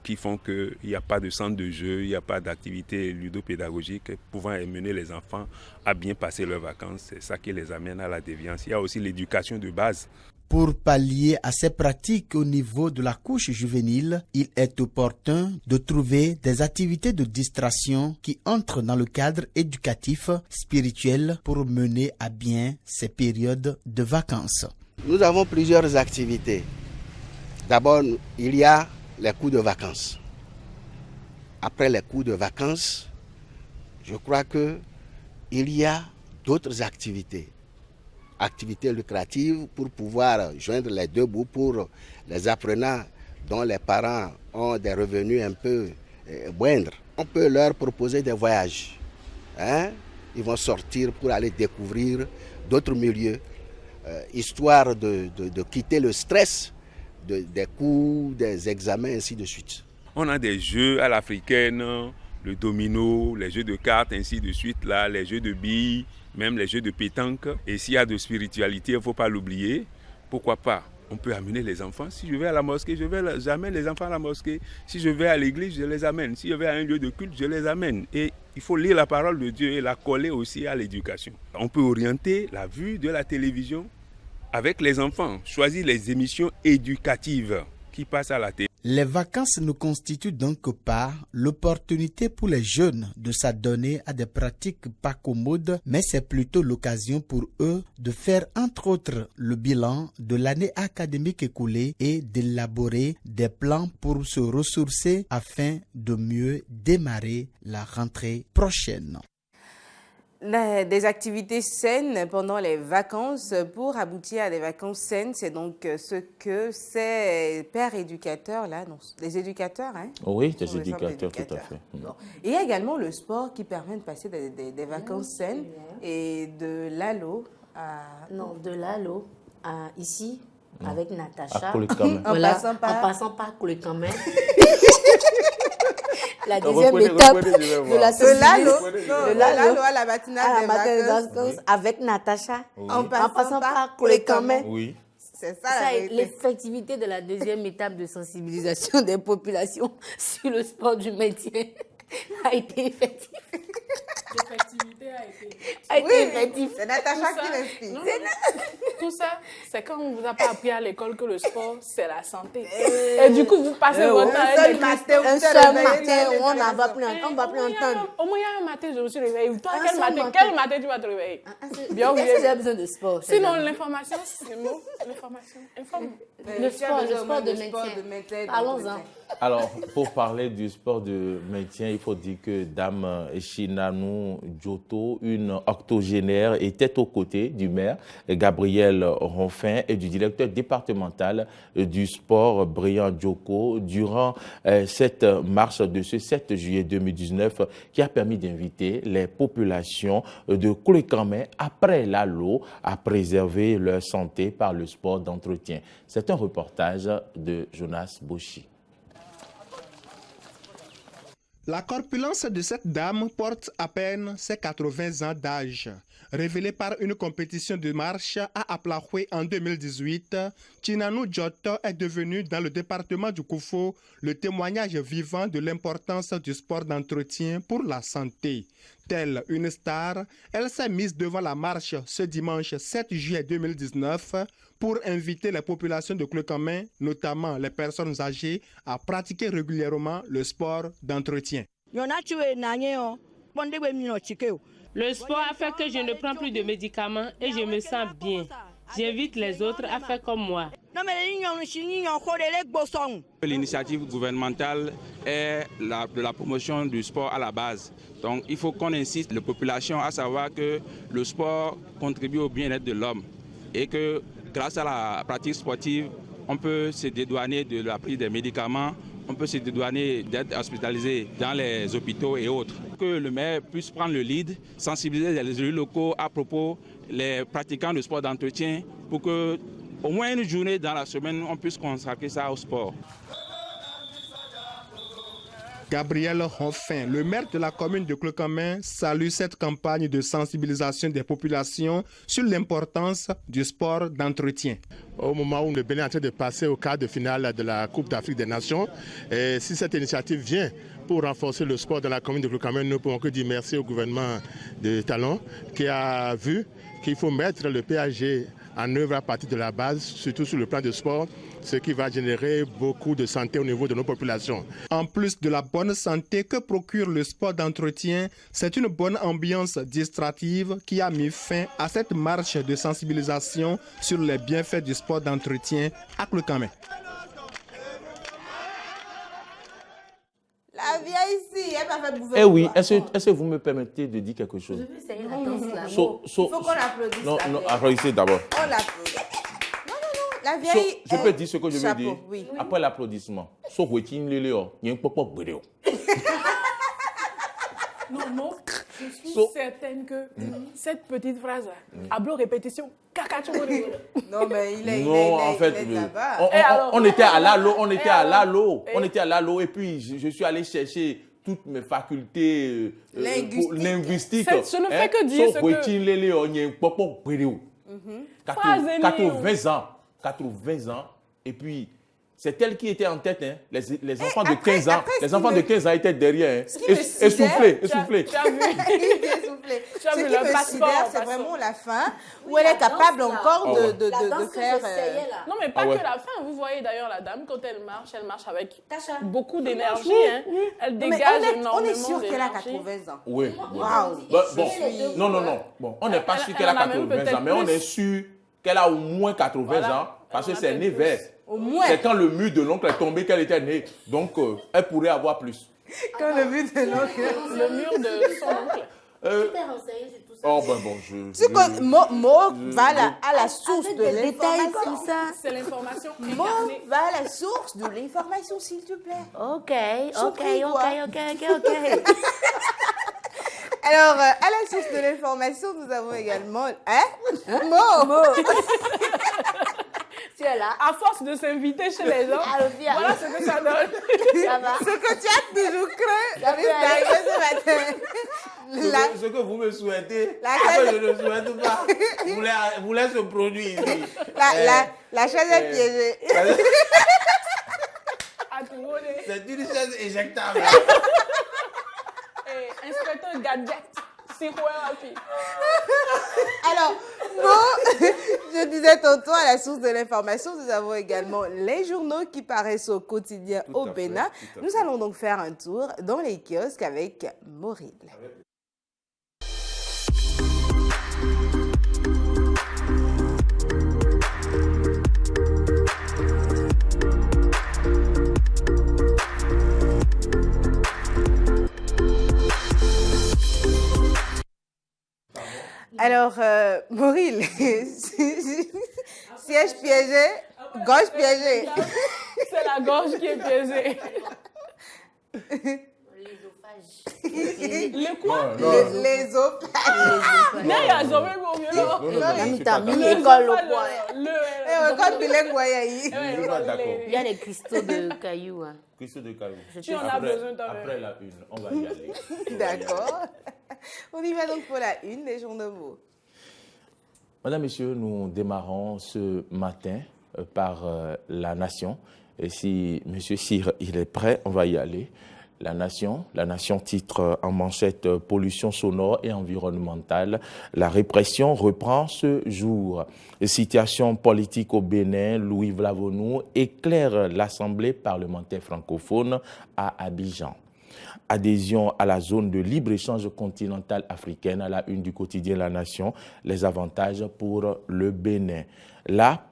Speaker 11: qui font qu'il n'y a pas de centre de jeu, il n'y a pas d'activité ludopédagogique pouvant amener les enfants à bien passer leurs vacances. C'est ça qui les amène à la déviance. Il y a aussi l'éducation de base.
Speaker 5: Pour pallier à ces pratiques au niveau de la couche juvénile, il est opportun de trouver des activités de distraction qui entrent dans le cadre éducatif, spirituel pour mener à bien ces périodes de vacances.
Speaker 10: Nous avons plusieurs activités. D'abord, il y a les cours de vacances. Après les cours de vacances, je crois qu'il y a d'autres activités lucratives pour pouvoir joindre les deux bouts pour les apprenants dont les parents ont des revenus un peu moindres. On peut leur proposer des voyages. Ils vont sortir pour aller découvrir d'autres milieux, histoire de quitter le stress des cours, des examens, ainsi de suite.
Speaker 11: On a des jeux à l'africaine, le domino, les jeux de cartes, ainsi de suite, là, les jeux de billes, même les jeux de pétanque. Et s'il y a de spiritualité, il ne faut pas l'oublier. Pourquoi pas? On peut amener les enfants. Si je vais à la mosquée, j'amène les enfants à la mosquée. Si je vais à l'église, je les amène. Si je vais à un lieu de culte, je les amène. Et il faut lire la parole de Dieu et la coller aussi à l'éducation. On peut orienter la vue de la télévision avec les enfants. Choisir les émissions éducatives qui passent à la télé.
Speaker 5: Les vacances ne constituent donc pas l'opportunité pour les jeunes de s'adonner à des pratiques pas commodes, mais c'est plutôt l'occasion pour eux de faire entre autres le bilan de l'année académique écoulée et d'élaborer des plans pour se ressourcer afin de mieux démarrer la rentrée prochaine.
Speaker 2: Des activités saines pendant les vacances pour aboutir à des vacances saines, c'est donc ce que ces pères éducateurs, là, non, des éducateurs, hein?
Speaker 4: Oui, des éducateurs, tout à fait.
Speaker 2: Bon. Il y a également le sport qui permet de passer des vacances saines et de l'ALO à...
Speaker 3: Non, de l'ALO à ici, avec Natacha.
Speaker 2: Voilà,
Speaker 3: en passant par Koulekamé. La deuxième étape de
Speaker 2: l'ALO à la matinale des vacances
Speaker 3: avec Natacha,
Speaker 2: en passant par
Speaker 3: Koulekamé.
Speaker 4: Oui.
Speaker 2: C'est ça
Speaker 3: l'effectivité de la deuxième étape de sensibilisation des populations sur le sport du maintien a été effective.
Speaker 1: L'effectivité a été
Speaker 2: effective. C'est Natacha qui l'explique.
Speaker 1: Tout ça, c'est quand on ne vous a pas appris à l'école que le sport, c'est la santé. Et du coup, vous passez votre temps
Speaker 3: avec un seul matin où on va plus entendre.
Speaker 1: Au moins, il y a un matin, je me suis réveillée. Toi, quel matin tu vas te réveiller? Bien, oui.
Speaker 3: J'ai besoin de sport.
Speaker 1: Sinon, l'information, c'est le mot. L'information. Informe.
Speaker 3: Le sport de maintien. Parlons-en.
Speaker 4: Alors, pour parler du sport de maintien, il faut dire que Dame Chinanu Djoto, une octogénaire, était aux côtés du maire Gabriel Ronfin et du directeur départemental du sport Brian Djoko durant cette marche de ce 7 juillet 2019 qui a permis d'inviter les populations de Koulekamé après l'ALO à préserver leur santé par le sport d'entretien. C'est un reportage de Jonas Boshi.
Speaker 12: La corpulence de cette dame porte à peine ses 80 ans d'âge. Révélée par une compétition de marche à Aplahoué en 2018, Chinanu Djoto est devenue dans le département du Koufo le témoignage vivant de l'importance du sport d'entretien pour la santé. Telle une star, elle s'est mise devant la marche ce dimanche 7 juillet 2019 pour inviter les populations de Koulekamé, notamment les personnes âgées, à pratiquer régulièrement le sport d'entretien.
Speaker 13: Le sport a fait que je ne prends plus de médicaments et je me sens bien. J'invite les autres à faire comme moi.
Speaker 14: L'initiative gouvernementale est de la promotion du sport à la base. Donc il faut qu'on incite les populations à savoir que le sport contribue au bien-être de l'homme et que grâce à la pratique sportive, on peut se dédouaner de la prise des médicaments, on peut se dédouaner d'être hospitalisé dans les hôpitaux et autres. Que le maire puisse prendre le lead, sensibiliser les élus locaux à propos des pratiquants de sport d'entretien pour que au moins une journée dans la semaine, on puisse consacrer ça au sport.
Speaker 12: Gabriel Ronfin, le maire de la commune de Clocamin, salue cette campagne de sensibilisation des populations sur l'importance du sport d'entretien.
Speaker 15: Au moment où le Bénin est en train de passer au quart de finale de la Coupe d'Afrique des Nations, et si cette initiative vient pour renforcer le sport dans la commune de Clocamin, nous ne pouvons que dire merci au gouvernement de Talon qui a vu qu'il faut mettre le PAG en œuvre à partir de la base, surtout sur le plan du sport, ce qui va générer beaucoup de santé au niveau de nos populations.
Speaker 12: En plus de la bonne santé que procure le sport d'entretien, c'est une bonne ambiance distractive qui a mis fin à cette marche de sensibilisation sur les bienfaits du sport d'entretien à Clocamin.
Speaker 2: La vieille ici, elle m'a fait bouffer.
Speaker 4: Eh oui, est-ce que vous me permettez de dire quelque chose?
Speaker 3: Je veux essayer la danse là.
Speaker 2: Il faut qu'on applaudisse.
Speaker 4: Non, applaudissez d'abord.
Speaker 2: On l'applaudit. Non, la vieille.
Speaker 4: Je peux dire ce que je veux
Speaker 2: chapeau,
Speaker 4: dire.
Speaker 2: oui.
Speaker 4: Après l'applaudissement.
Speaker 1: Non, je suis certaine que cette petite phrase-là, ablo répétition, caca.
Speaker 2: Non, mais il est
Speaker 4: en fait, on était à l'ALO, et puis je suis allé chercher toutes mes facultés linguistiques.
Speaker 1: Je ne fais que dire ce que...
Speaker 4: 80 ans, et puis c'est elle qui était en tête, hein. Les enfants de 15 ans, les enfants de 15 ans étaient derrière, hein. Essoufflés.
Speaker 2: Tu as vu Ce qui me sidère, c'est vraiment la fin, où elle est capable encore de faire...
Speaker 1: Non, mais pas que la fin. Vous voyez d'ailleurs la dame, quand elle marche avec beaucoup d'énergie. Hein. Elle dégage énormément d'énergie.
Speaker 2: On est sûr qu'elle a 80 ans.
Speaker 4: Oui.
Speaker 2: Waouh.
Speaker 4: Non. Bon, on n'est pas sûr qu'elle a 80 ans, mais on est sûr qu'elle a au moins 80 ans, parce que c'est né vert. C'est quand le mur de l'oncle est tombé qu'elle était née. Donc, elle pourrait avoir plus.
Speaker 2: Quand le mur de l'oncle...
Speaker 1: Le mur de son oncle.
Speaker 3: Tu t'es renseigné sur tout ça?
Speaker 4: Oh, ben bon,
Speaker 2: Mo va à la source de l'information.
Speaker 1: C'est l'information.
Speaker 2: Mo va à la source de l'information, s'il te plaît.
Speaker 3: Ok.
Speaker 2: Alors, à la source de l'information, nous avons également... Mo
Speaker 3: Tu es là.
Speaker 1: À force de s'inviter chez les gens, voilà ce que ça donne.
Speaker 3: Ça va.
Speaker 2: Ce que tu as toujours cru, risque d'arriver ce matin.
Speaker 4: Ce que vous me souhaitez, je ne souhaite pas. Vous laissez ce produit ici.
Speaker 2: La chaise est piégée.
Speaker 4: C'est une chaise éjectable.
Speaker 1: Inspecteur Gadget.
Speaker 2: Alors, je disais tantôt à la source de l'information, nous avons également les journaux qui paraissent au quotidien au Bénin. Nous allons donc faire un tour dans les kiosques avec Moril. Alors, Moril, siège piégé, gorge piégée.
Speaker 1: C'est la gorge qui est piégée.
Speaker 3: Les
Speaker 1: quoi?
Speaker 2: L'ésophage.
Speaker 1: Non, il y a jamais mon vieux.
Speaker 3: Il y a des cristaux de cailloux.
Speaker 4: Cristaux de cailloux.
Speaker 1: Tu en as besoin toi-même.
Speaker 4: Après la une, on va y aller.
Speaker 2: D'accord. On y va donc pour la une des journaux.
Speaker 4: Madame, Messieurs, nous démarrons ce matin par La Nation. Et si Monsieur Cyr, il est prêt, on va y aller. La Nation titre en manchette « Pollution sonore et environnementale ». La répression reprend ce jour. Situation politique au Bénin, Louis Vlavonou éclaire l'Assemblée parlementaire francophone à Abidjan. Adhésion à la zone de libre-échange continentale africaine, à la une du quotidien La Nation, les avantages pour le Bénin. La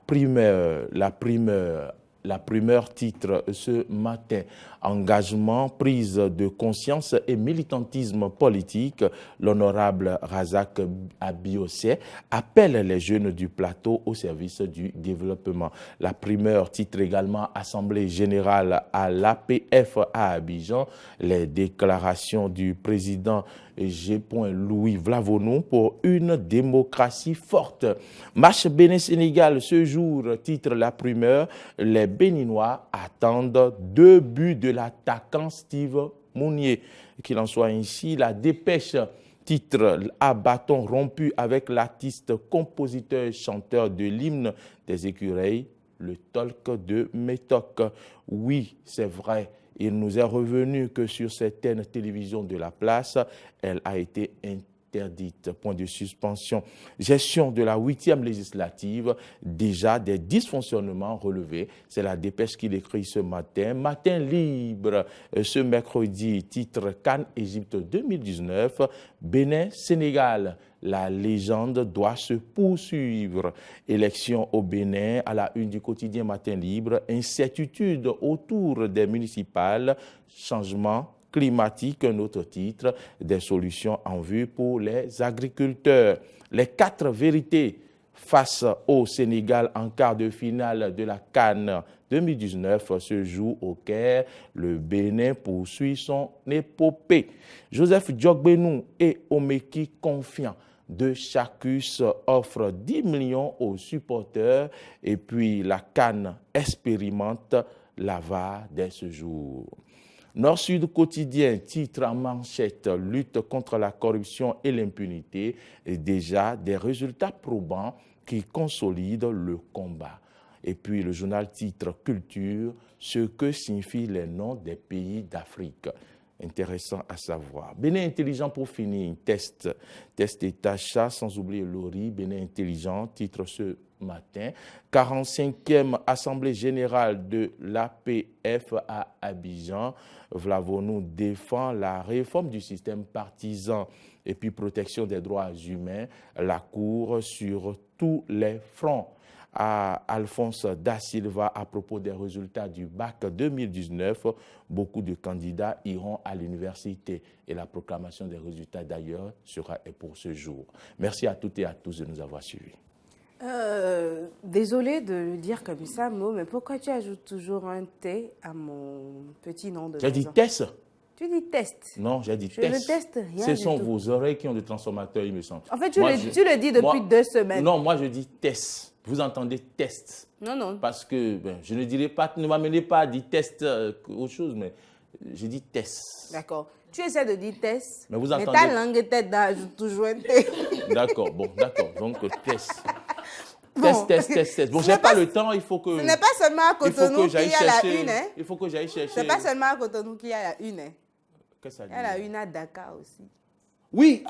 Speaker 4: primeur titre ce matin, engagement, prise de conscience et militantisme politique. L'honorable Razak Abiosé appelle les jeunes du plateau au service du développement. La primeur titre également Assemblée générale à l'APF à Abidjan. Les déclarations du président G. Louis Vlavonou pour une démocratie forte. Match Bénin-Sénégal ce jour, titre La Primeur. Les Béninois attendent 2 buts de l'attaquant Steve Mounier. Qu'il en soit ainsi, la dépêche, titre à bâton rompu avec l'artiste, compositeur, chanteur de l'hymne des écureuils, le Tolk de Métoc. Oui, c'est vrai. Il nous est revenu que sur certaines télévisions de la place, elle a été interdite. Point de suspension. Gestion de la 8e législative, déjà des dysfonctionnements relevés. C'est la dépêche qu'il écrit ce matin. Matin libre, ce mercredi, titre Cannes Égypte 2019, Bénin, Sénégal. La légende doit se poursuivre. Élection au Bénin, à la une du quotidien Matin Libre, incertitude autour des municipales, changement climatique, un autre titre, des solutions en vue pour les agriculteurs. Les 4 vérités face au Sénégal en quart de finale de la Cannes 2019 se joue au Caire. Le Bénin poursuit son épopée. Joseph Djogbenou et Omeki confiants. De Chacus offre 10 millions aux supporters et puis la Cannes expérimente la VAR dès ce jour. Nord-Sud quotidien, titre en manchette, lutte contre la corruption et l'impunité, et déjà des résultats probants qui consolident le combat. Et puis le journal titre Culture, ce que signifient les noms des pays d'Afrique. Intéressant à savoir. Bénin intelligent pour finir, test et Tacha, sans oublier Lori. Bénin intelligent, titre ce matin. 45e Assemblée générale de l'APF à Abidjan. Vlavonou défend la réforme du système partisan et puis protection des droits humains. La Cour sur tous les fronts. À Alphonse Da Silva à propos des résultats du bac 2019. Beaucoup de candidats iront à l'université et la proclamation des résultats d'ailleurs sera pour ce jour. Merci à toutes et à tous de nous avoir suivis.
Speaker 2: Désolée de le dire comme ça, Mo, mais pourquoi tu ajoutes toujours un T à mon petit nom de maison?
Speaker 4: J'ai dit test.
Speaker 2: Tu dis test.
Speaker 4: Non, j'ai dit
Speaker 2: je
Speaker 4: test.
Speaker 2: Je ne teste rien.
Speaker 4: Ce sont vos oreilles qui ont des transformateurs, il me semble.
Speaker 2: En fait, tu le dis depuis 2 semaines.
Speaker 4: Non, moi je dis test. Vous entendez test.
Speaker 2: Non.
Speaker 4: Parce que je ne dirais pas, ne m'amenez pas à dire test, autre chose, mais je dis test.
Speaker 2: D'accord. Tu essaies de dire test,
Speaker 4: mais vous entendez...
Speaker 2: ta langue tête d'ajoute toujours un T.
Speaker 4: D'accord, bon, d'accord. Donc test. Bon. Test. Bon, j'ai pas le temps, il faut que...
Speaker 2: Ce n'est pas seulement à Cotonou qu'il y a la une, hein.
Speaker 4: Il faut que j'aille chercher...
Speaker 2: Ce n'est pas seulement à Cotonou qu'il y a la une, hein.
Speaker 4: Qu'est-ce que ça dit?
Speaker 2: Il y a la une à Dakar aussi.
Speaker 4: Oui,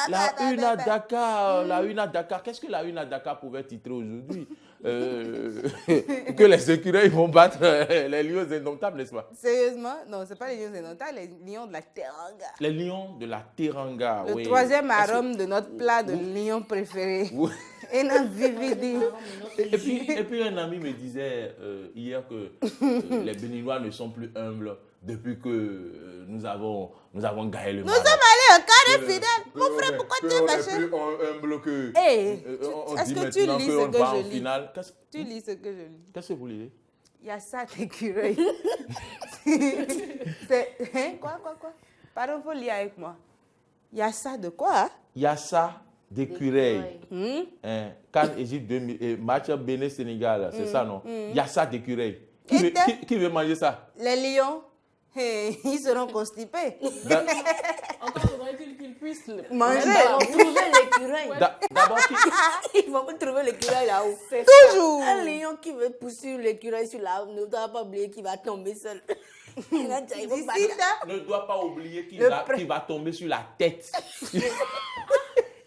Speaker 4: la une à Dakar, la une à Dakar. Qu'est-ce que la une à Dakar pouvait titrer aujourd'hui? Que les écureuils vont battre les lions indomptables, n'est-ce pas?
Speaker 2: Sérieusement? Non, ce n'est pas les lions indomptables, les lions de la Teranga.
Speaker 4: Les lions de la Teranga,
Speaker 2: oui. Le 3e arôme de notre plat de lion préféré. Oui. Et
Speaker 4: puis un ami me disait hier que les Béninois ne sont plus humbles depuis que nous avons gagné le Maroc.
Speaker 2: Nous sommes allés au quart de finale. Mon frère, pourquoi tu es fâché?
Speaker 4: On est plus humble que...
Speaker 2: Est-ce que tu lis ce que je lis? Tu lis ce que je lis.
Speaker 4: Qu'est-ce que vous lisez?
Speaker 2: Il y a ça d'écureuil. Quoi? Pardon, il faut lire avec moi. Il y a ça de quoi?
Speaker 4: Il y a ça d'écureuil. Cannes Égypte 2000, match Bénin-Sénégal, c'est ça, non? Il y a ça d'écureuil. Qui veut manger ça?
Speaker 2: Les lions. Ils seront constipés.
Speaker 1: Encore faudrait qu'ils puissent
Speaker 3: manger. Ils vont trouver l'écureuil.
Speaker 4: D'abord,
Speaker 3: ils vont trouver l'écureuil là-haut.
Speaker 2: Toujours.
Speaker 3: Un lion qui veut pousser l'écureuil sur la haut ne doit pas oublier qu'il va tomber seul.
Speaker 4: Ne doit pas oublier qu'il va tomber sur la tête.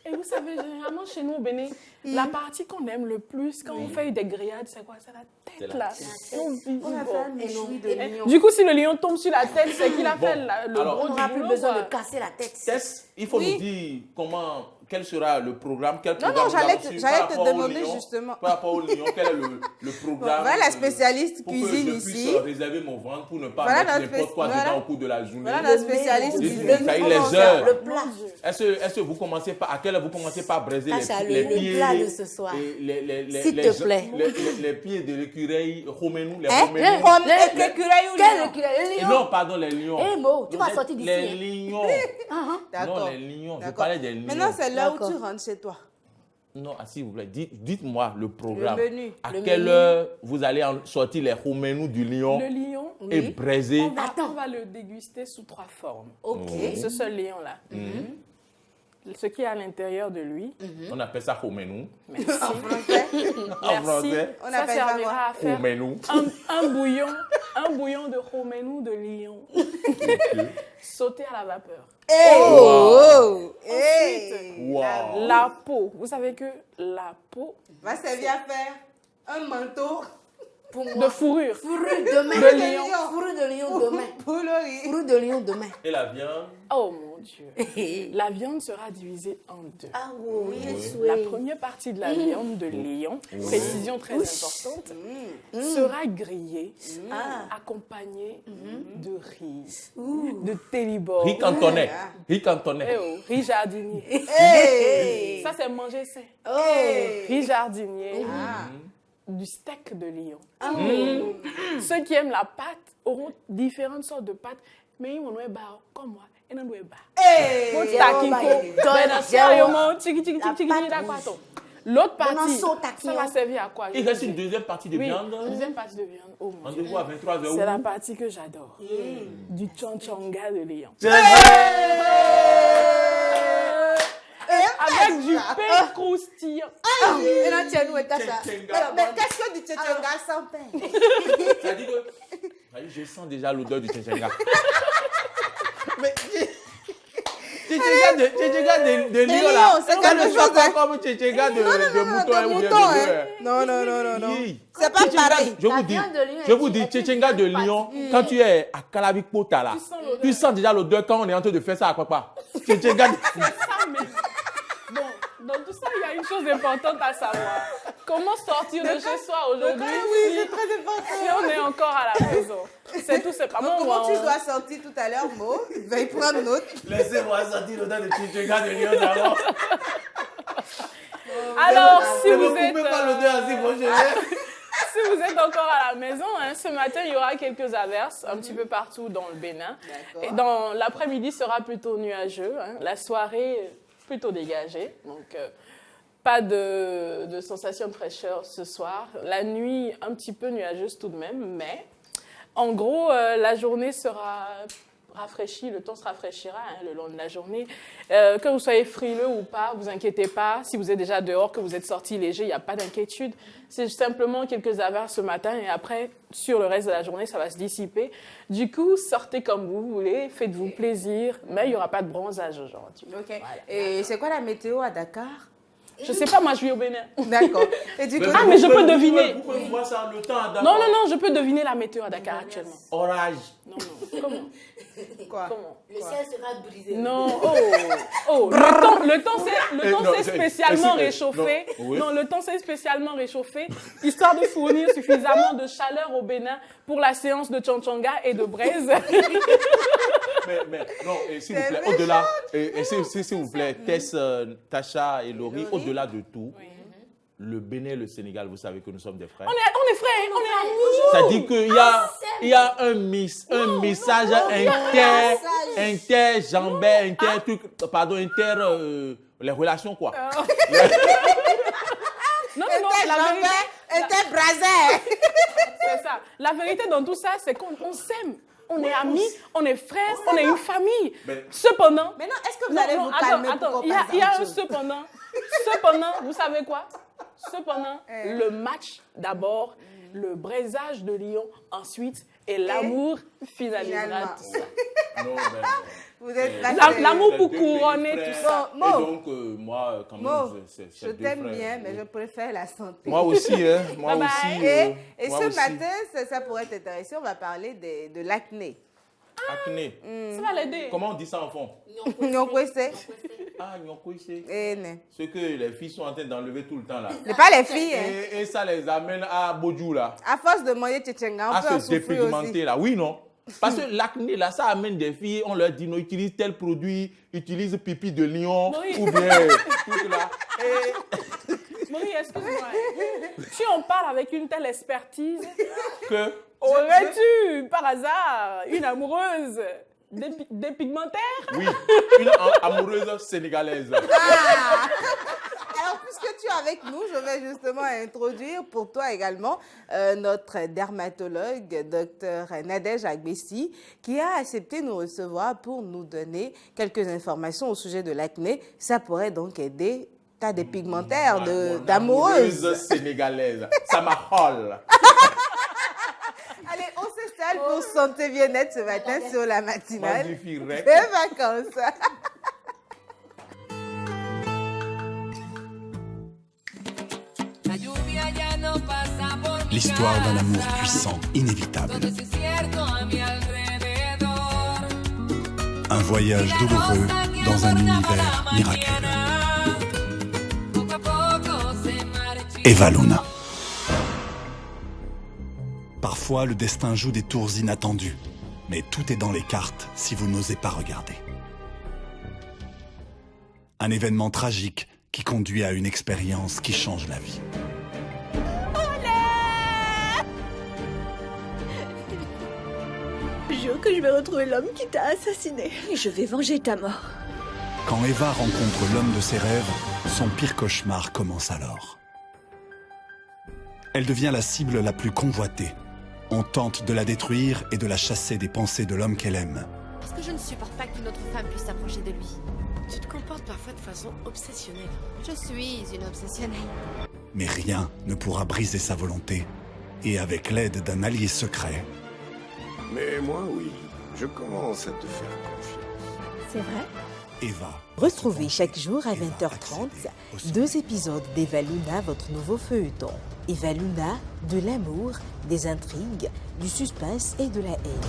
Speaker 1: Et vous savez, généralement, chez nous au Bénin, la partie qu'on aime le plus, quand on fait des grillades, c'est quoi? C'est la tête, là. Du coup, si le lion tombe sur la tête, c'est qu'il a fait le gros du boulot.
Speaker 3: On n'aura plus besoin de casser la tête.
Speaker 4: Il faut nous dire comment quel sera le programme? Quel
Speaker 2: Non,
Speaker 4: programme
Speaker 2: j'allais
Speaker 4: nous avons
Speaker 2: te
Speaker 4: par rapport
Speaker 2: demander
Speaker 4: au Lion,
Speaker 2: justement.
Speaker 4: Par rapport au Lion, quel est le programme?
Speaker 2: Voilà la spécialiste
Speaker 4: pour
Speaker 2: cuisine
Speaker 4: que je
Speaker 2: ici.
Speaker 4: puisse réserver mon ventre pour ne pas
Speaker 2: Voilà
Speaker 4: mettre
Speaker 2: notre
Speaker 4: n'importe quoi
Speaker 2: voilà.
Speaker 4: dedans au cours de la journée.
Speaker 2: Voilà notre spécialiste
Speaker 4: Dites-moi,
Speaker 2: cuisine.
Speaker 4: ça y est, les heures.
Speaker 3: Le plat.
Speaker 4: Est-ce que vous commencez par, à quelle heure vous commencez par braiser
Speaker 3: Tacha,
Speaker 4: les
Speaker 3: le
Speaker 4: pieds?
Speaker 3: plat de ce soir. S'il te plaît.
Speaker 4: Les pieds de l'écureuil, romenou, les
Speaker 3: Hein?
Speaker 4: romenou.
Speaker 3: L'écureuil ou
Speaker 2: Quel
Speaker 3: écureuil?
Speaker 4: Et non, pardon, les lions.
Speaker 3: Eh, Mo, tu vas sortir d'ici.
Speaker 4: Les
Speaker 3: hein.
Speaker 4: lions. Non,
Speaker 2: D'accord.
Speaker 4: les lions. Je
Speaker 2: D'accord.
Speaker 4: parlais des lions.
Speaker 2: Maintenant, c'est là où
Speaker 3: D'accord.
Speaker 2: tu rentres chez toi.
Speaker 4: Non, s'il vous plaît, dites-moi le programme.
Speaker 2: Le menu.
Speaker 4: À
Speaker 3: Le
Speaker 4: quelle
Speaker 3: menu.
Speaker 4: heure vous allez sortir les romenous du lion
Speaker 1: Le lion,
Speaker 4: et braiser?
Speaker 1: on va le déguster sous 3 formes.
Speaker 3: Ok.
Speaker 1: Ce seul lion-là. Ce qui est à l'intérieur de lui.
Speaker 4: On appelle ça romenou.
Speaker 1: Merci.
Speaker 2: En français,
Speaker 4: En français,
Speaker 2: on
Speaker 1: Ça
Speaker 2: appelle ça
Speaker 1: servira
Speaker 2: quoi?
Speaker 1: à faire
Speaker 4: romenou.
Speaker 1: un bouillon de romenou de lion. Sauté à la vapeur.
Speaker 2: Oh!
Speaker 1: Ensuite,
Speaker 4: Wow.
Speaker 1: la peau. Vous savez que la peau
Speaker 2: Va servir à faire un manteau
Speaker 3: Pour
Speaker 1: de
Speaker 3: moi.
Speaker 1: fourrure.
Speaker 3: Fourrure demain.
Speaker 1: De lion.
Speaker 3: Fourrure de lion demain.
Speaker 2: pour le riz.
Speaker 3: Fourrure de lion demain.
Speaker 4: Et la viande?
Speaker 1: Oh mon Dieu. La viande sera divisée en deux.
Speaker 3: Ah oui,
Speaker 1: La première partie de la viande de lion, précision très importante, sera grillée, accompagnée de riz, de télébor.
Speaker 4: Riz cantonais. Riz cantonais.
Speaker 1: Eh oh, riz jardinier.
Speaker 2: Hey!
Speaker 1: Ça, c'est manger sain.
Speaker 2: Hey!
Speaker 1: Riz jardinier, du steak de lion. Ceux qui aiment la pâte auront différentes sortes de pâtes, mais ils vont être comme moi. Et non,
Speaker 2: Hey!
Speaker 1: L'autre partie, ça va servir à quoi?
Speaker 4: Il reste une deuxième partie de
Speaker 1: Oui,
Speaker 4: viande.
Speaker 1: deuxième partie de viande. Oh mon Dieu.
Speaker 4: Rendez-vous à 23h.
Speaker 1: C'est la partie que j'adore. Du chonchonga de lion. Avec du pain croustillant.
Speaker 3: Et là, tiens, nous, et t'as ça.
Speaker 2: Mais qu'est-ce que du tchétchenga sans pain?
Speaker 4: Ça dit que je sens déjà l'odeur du tchétchenga. Mais tchétchenga de lion là.
Speaker 2: C'est quelque chose
Speaker 4: comme tchétchenga de mouton ou bien de bœuf.
Speaker 2: Non.
Speaker 4: Oui.
Speaker 2: C'est pas pareil.
Speaker 4: Je vous dis, tchétchenga de lion, quand tu es à Kalabikpota là, tu sens déjà l'odeur quand on est en train de faire ça à papa. Tchétchenga de...
Speaker 1: Bon, dans tout ça, il y a une chose importante à savoir. Comment sortir de chez soi aujourd'hui
Speaker 2: Oui, c'est très important.
Speaker 1: si on est encore à la maison? C'est tout, c'est pas
Speaker 2: Donc,
Speaker 1: moi.
Speaker 2: comment tu dois sortir tout à l'heure, Mo? Veuille prendre note.
Speaker 4: Laissez-moi sentir l'odeur de tchétchenga de lion d'abord.
Speaker 1: Alors, si
Speaker 4: Ne
Speaker 1: vous
Speaker 4: me
Speaker 1: êtes...
Speaker 4: coupez pas l'odeur ainsi, mon chéri.
Speaker 1: Si vous êtes encore à la maison, ce matin, il y aura quelques averses un petit peu partout dans le Bénin. Et dans l'après-midi sera plutôt nuageux. La soirée, plutôt dégagée. Donc, pas de sensation de fraîcheur ce soir. La nuit, un petit peu nuageuse tout de même. Mais, en gros, la journée sera rafraîchie. Le temps se rafraîchira le long de la journée. Que vous soyez frileux ou pas, vous inquiétez pas. Si vous êtes déjà dehors, que vous êtes sorti léger, il n'y a pas d'inquiétude. C'est simplement quelques averses ce matin et après, sur le reste de la journée, ça va se dissiper. Du coup, sortez comme vous voulez, faites-vous plaisir, mais il n'y aura pas de bronzage aujourd'hui.
Speaker 2: Ok.
Speaker 1: Voilà.
Speaker 2: Et c'est quoi la météo à Dakar?
Speaker 1: Je sais pas, moi je vis au Bénin.
Speaker 2: D'accord. Et du coup,
Speaker 1: mais je peux deviner.
Speaker 4: Vous pouvez voir ça le temps à Dakar.
Speaker 1: Non, je peux deviner la météo à Dakar actuellement.
Speaker 4: Orage.
Speaker 1: Non, comment?
Speaker 2: Quoi?
Speaker 1: Comment?
Speaker 3: Le ciel sera brisé.
Speaker 1: Non, le temps s'est spécialement réchauffé.
Speaker 4: oui.
Speaker 1: Non, le temps s'est spécialement réchauffé, histoire de fournir suffisamment de chaleur au Bénin pour la séance de chonchonga et de braise.
Speaker 4: Mais non, s'il vous plaît, au-delà, s'il vous plaît, Tess, Tacha et Laurie, au-delà de tout, le Bénin et le Sénégal, vous savez que nous sommes des frères.
Speaker 1: On est frères, on est amoureux.
Speaker 4: Ça dit qu'il y a un message interjambé, les relations quoi.
Speaker 1: Non, la vérité, c'est ça. La vérité dans tout ça, c'est qu'on s'aime. On est amis, on est frères, on est une famille. Cependant...
Speaker 2: Mais non, est-ce que vous allez vous calmer?
Speaker 1: Attends, il y a un cependant. Cependant, vous savez quoi? Cependant, le match d'abord, le braisage de lion ensuite, et l'amour finalisera tout ça.
Speaker 4: Non,
Speaker 2: Vous êtes
Speaker 1: l'amour pour couronner tout ça.
Speaker 4: Et donc, moi, quand même,
Speaker 2: je t'aime bien, mais je préfère la santé.
Speaker 4: Moi aussi, hein. Moi aussi.
Speaker 2: Et ce matin, ça pourrait t'intéresser, on va parler de l'acné.
Speaker 4: Acné.
Speaker 1: Ça va l'aider.
Speaker 4: Comment on dit ça en fond?
Speaker 2: Non, quoi c'est?
Speaker 4: Ce que les filles sont en train d'enlever tout le temps là.
Speaker 2: C'est pas les filles.
Speaker 4: Et ça les amène à Bodjou là.
Speaker 2: À force de manger tchétchenga, on peut en
Speaker 4: se dépigmenter
Speaker 2: aussi.
Speaker 4: là. Oui, non. Parce que l'acné là, ça amène des filles, on leur dit non, utilise tel produit, utilise pipi de lion ou bien tout là.
Speaker 1: Marie, excuse-moi. Si on parle avec une telle expertise,
Speaker 4: que
Speaker 1: aurais-tu par hasard une amoureuse dépigmentaire?
Speaker 4: Oui, une amoureuse sénégalaise.
Speaker 2: Alors, puisque tu es avec nous, je vais justement introduire pour toi également notre dermatologue, Dr Nadège Agbessi, qui a accepté de nous recevoir pour nous donner quelques informations au sujet de l'acné. Ça pourrait donc aider ta dépigmentaire d'amoureuse.
Speaker 4: Sénégalaise, ça m'appelle.
Speaker 2: Allez, on s'installe pour santé bien-être ce matin sur la matinale
Speaker 4: des
Speaker 2: vacances.
Speaker 16: L'histoire d'un amour puissant, inévitable. Un voyage douloureux dans un univers miraculeux. Eva Luna. Parfois, le destin joue des tours inattendues, mais tout est dans les cartes si vous n'osez pas regarder. Un événement tragique qui conduit à une expérience qui change la vie.
Speaker 17: Jure que je vais retrouver l'homme qui t'a assassiné. Et je vais venger ta mort.
Speaker 16: Quand Eva rencontre l'homme de ses rêves, son pire cauchemar commence alors. Elle devient la cible la plus convoitée. On tente de la détruire et de la chasser des pensées de l'homme qu'elle aime.
Speaker 18: Parce que je ne supporte pas qu'une autre femme puisse s'approcher de lui. Tu te comportes parfois de façon obsessionnelle. Je suis une obsessionnelle.
Speaker 16: Mais rien ne pourra briser sa volonté. Et avec l'aide d'un allié secret...
Speaker 19: Mais moi, oui, je commence à te faire confiance.
Speaker 17: C'est vrai?
Speaker 16: Eva.
Speaker 20: Retrouvez chaque jour à 20h30 2 épisodes d'Eva Luna, votre nouveau feuilleton. Eva Luna, de l'amour, des intrigues, du suspense et de la haine.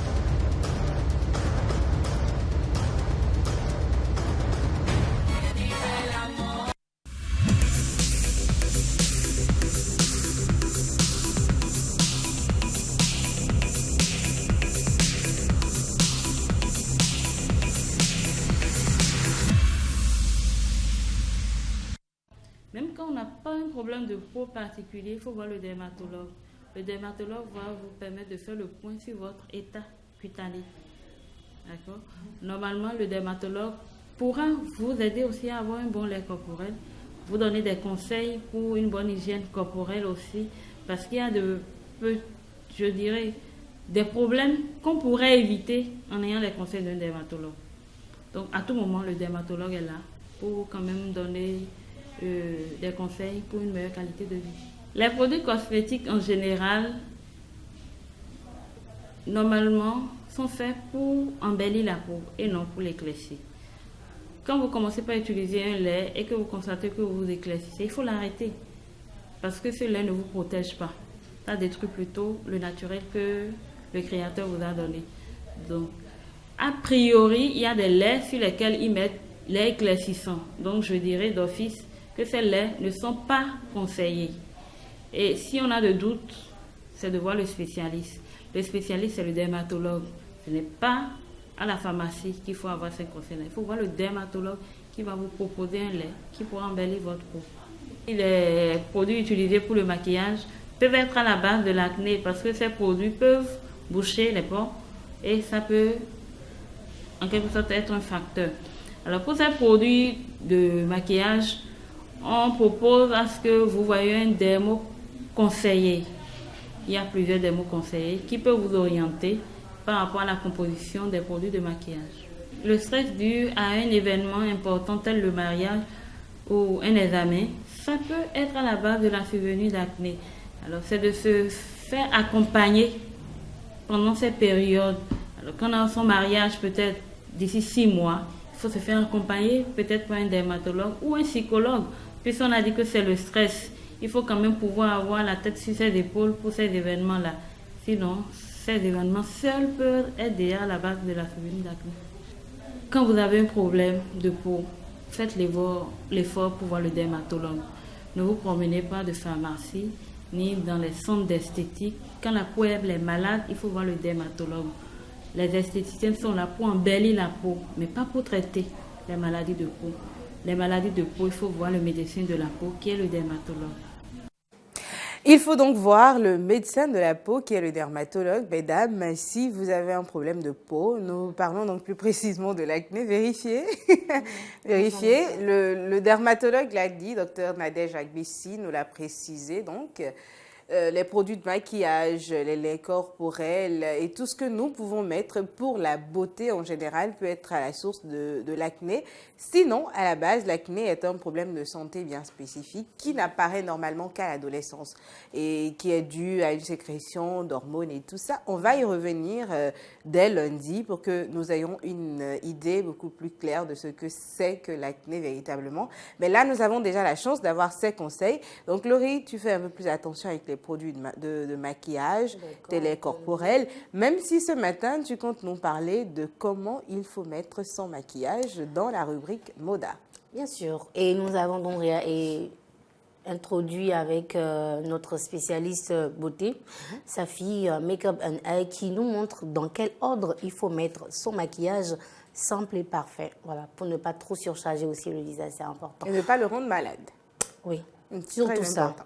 Speaker 21: Même quand on n'a pas un problème de peau particulier, il faut voir le dermatologue. Le dermatologue va vous permettre de faire le point sur votre état cutané. D'accord? Normalement, le dermatologue pourra vous aider aussi à avoir un bon lait corporel, vous donner des conseils pour une bonne hygiène corporelle aussi, parce qu'il y a des problèmes qu'on pourrait éviter en ayant les conseils d'un dermatologue. Donc, à tout moment, le dermatologue est là pour quand même donner des conseils pour une meilleure qualité de vie. Les produits cosmétiques en général, normalement, sont faits pour embellir la peau et non pour l'éclaircir. Quand vous commencez par utiliser un lait et que vous constatez que vous vous éclaircissez, il faut l'arrêter parce que ce lait ne vous protège pas. Ça détruit plutôt le naturel que le créateur vous a donné. Donc, a priori, il y a des laits sur lesquels ils mettent lait éclaircissant. Donc, je dirais d'office que ces laits ne sont pas conseillés. Et si on a de doutes, c'est de voir le spécialiste. Le spécialiste, c'est le dermatologue. Ce n'est pas à la pharmacie qu'il faut avoir ces conseils-là. Il faut voir le dermatologue qui va vous proposer un lait qui pourra embellir votre peau. Les produits utilisés pour le maquillage peuvent être à la base de l'acné parce que ces produits peuvent boucher les pores et ça peut en quelque sorte être un facteur. Alors pour ces produits de maquillage, on propose à ce que vous voyez un dermo conseiller. Il y a plusieurs dermos conseillers qui peuvent vous orienter par rapport à la composition des produits de maquillage. Le stress dû à un événement important tel le mariage ou un examen, ça peut être à la base de la survenue d'acné. Alors c'est de se faire accompagner pendant cette période. Alors quand on a son mariage peut-être d'ici 6 mois, il faut se faire accompagner peut-être par un dermatologue ou un psychologue. Puisqu'on a dit que c'est le stress, il faut quand même pouvoir avoir la tête sur ses épaules pour ces événements-là. Sinon, ces événements seuls peuvent être déjà à la base de la survenue d'acné. Quand vous avez un problème de peau, faites l'effort pour voir le dermatologue. Ne vous promenez pas de pharmacie ni dans les centres d'esthétique. Quand la peau est malade, il faut voir le dermatologue. Les esthéticiennes sont là pour embellir la peau, mais pas pour traiter les maladies de peau. Les maladies de peau, il faut voir le médecin de la peau qui est le dermatologue.
Speaker 2: Il faut donc voir le médecin de la peau qui est le dermatologue. Mesdames, si vous avez un problème de peau, nous parlons donc plus précisément de l'acné, vérifiez. Vérifiez. Le dermatologue l'a dit, Dr Nadège Agbissi nous l'a précisé donc. Les produits de maquillage, les laits corporels et tout ce que nous pouvons mettre pour la beauté en général peut être à la source de l'acné. Sinon, à la base, l'acné est un problème de santé bien spécifique qui n'apparaît normalement qu'à l'adolescence et qui est dû à une sécrétion d'hormones et tout ça. On va y revenir dès lundi pour que nous ayons une idée beaucoup plus claire de ce que c'est que l'acné véritablement. Mais là, nous avons déjà la chance d'avoir ces conseils. Donc, Laurie, tu fais un peu plus attention avec les produits de maquillage, tes laits corporels, même si ce matin, tu comptes nous parler de comment il faut mettre son maquillage dans la rubrique Moda.
Speaker 3: Bien sûr. Et nous avons donc introduit avec notre spécialiste beauté, Safi Makeup and Hair, qui nous montre dans quel ordre il faut mettre son maquillage simple et parfait. Voilà, pour ne pas trop surcharger aussi le visage, c'est important.
Speaker 2: Et ne pas le rendre malade.
Speaker 3: Oui, surtout ça.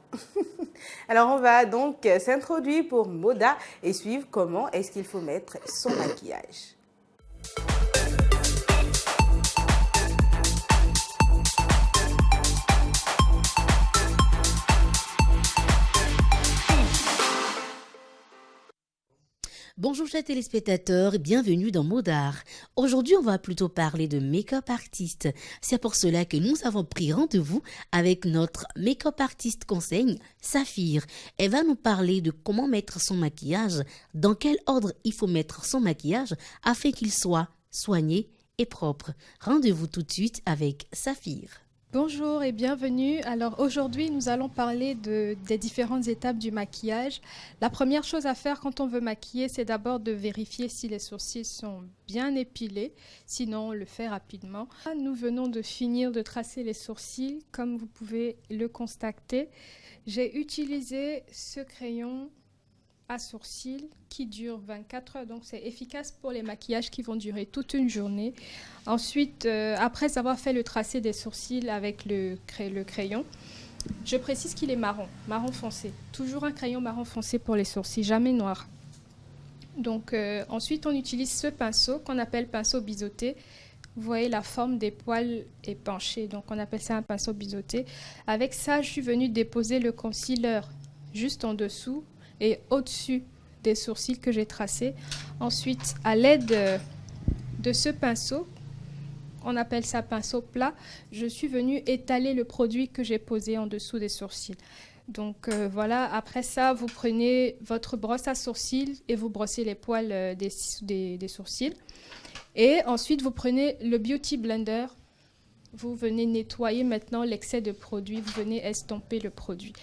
Speaker 2: Alors, on va donc s'introduire pour Moda et suivre comment est-ce qu'il faut mettre son maquillage.
Speaker 6: Bonjour chers téléspectateurs, bienvenue dans Modart. Aujourd'hui, on va plutôt parler de make-up artiste. C'est pour cela que nous avons pris rendez-vous avec notre make-up artiste conseil, Saphir. Elle va nous parler de comment mettre son maquillage, dans quel ordre il faut mettre son maquillage afin qu'il soit soigné et propre. Rendez-vous tout de suite avec Saphir.
Speaker 22: Bonjour et bienvenue. Alors aujourd'hui, nous allons parler des différentes étapes du maquillage. La première chose à faire quand on veut maquiller, c'est d'abord de vérifier si les sourcils sont bien épilés. Sinon, on le fait rapidement. Nous venons de finir de tracer les sourcils. Comme vous pouvez le constater, j'ai utilisé ce crayon à sourcils qui dure 24 heures, donc c'est efficace pour les maquillages qui vont durer toute une journée. Ensuite, après avoir fait le tracé des sourcils avec le crayon, je précise qu'il est marron foncé. Toujours un crayon marron foncé pour les sourcils, jamais noir. Donc ensuite, on utilise ce pinceau qu'on appelle pinceau biseauté. Vous voyez, la forme des poils est penchée, donc on appelle ça un pinceau biseauté. Avec ça, je suis venue déposer le concealer juste en dessous et au-dessus des sourcils que j'ai tracés. Ensuite, à l'aide de ce pinceau, on appelle ça pinceau plat, je suis venue étaler le produit que j'ai posé en dessous des sourcils. Donc voilà, après ça, vous prenez votre brosse à sourcils et vous brossez les poils des sourcils. Et ensuite, vous prenez le Beauty Blender. Vous venez nettoyer maintenant l'excès de produit, vous venez estomper le produit.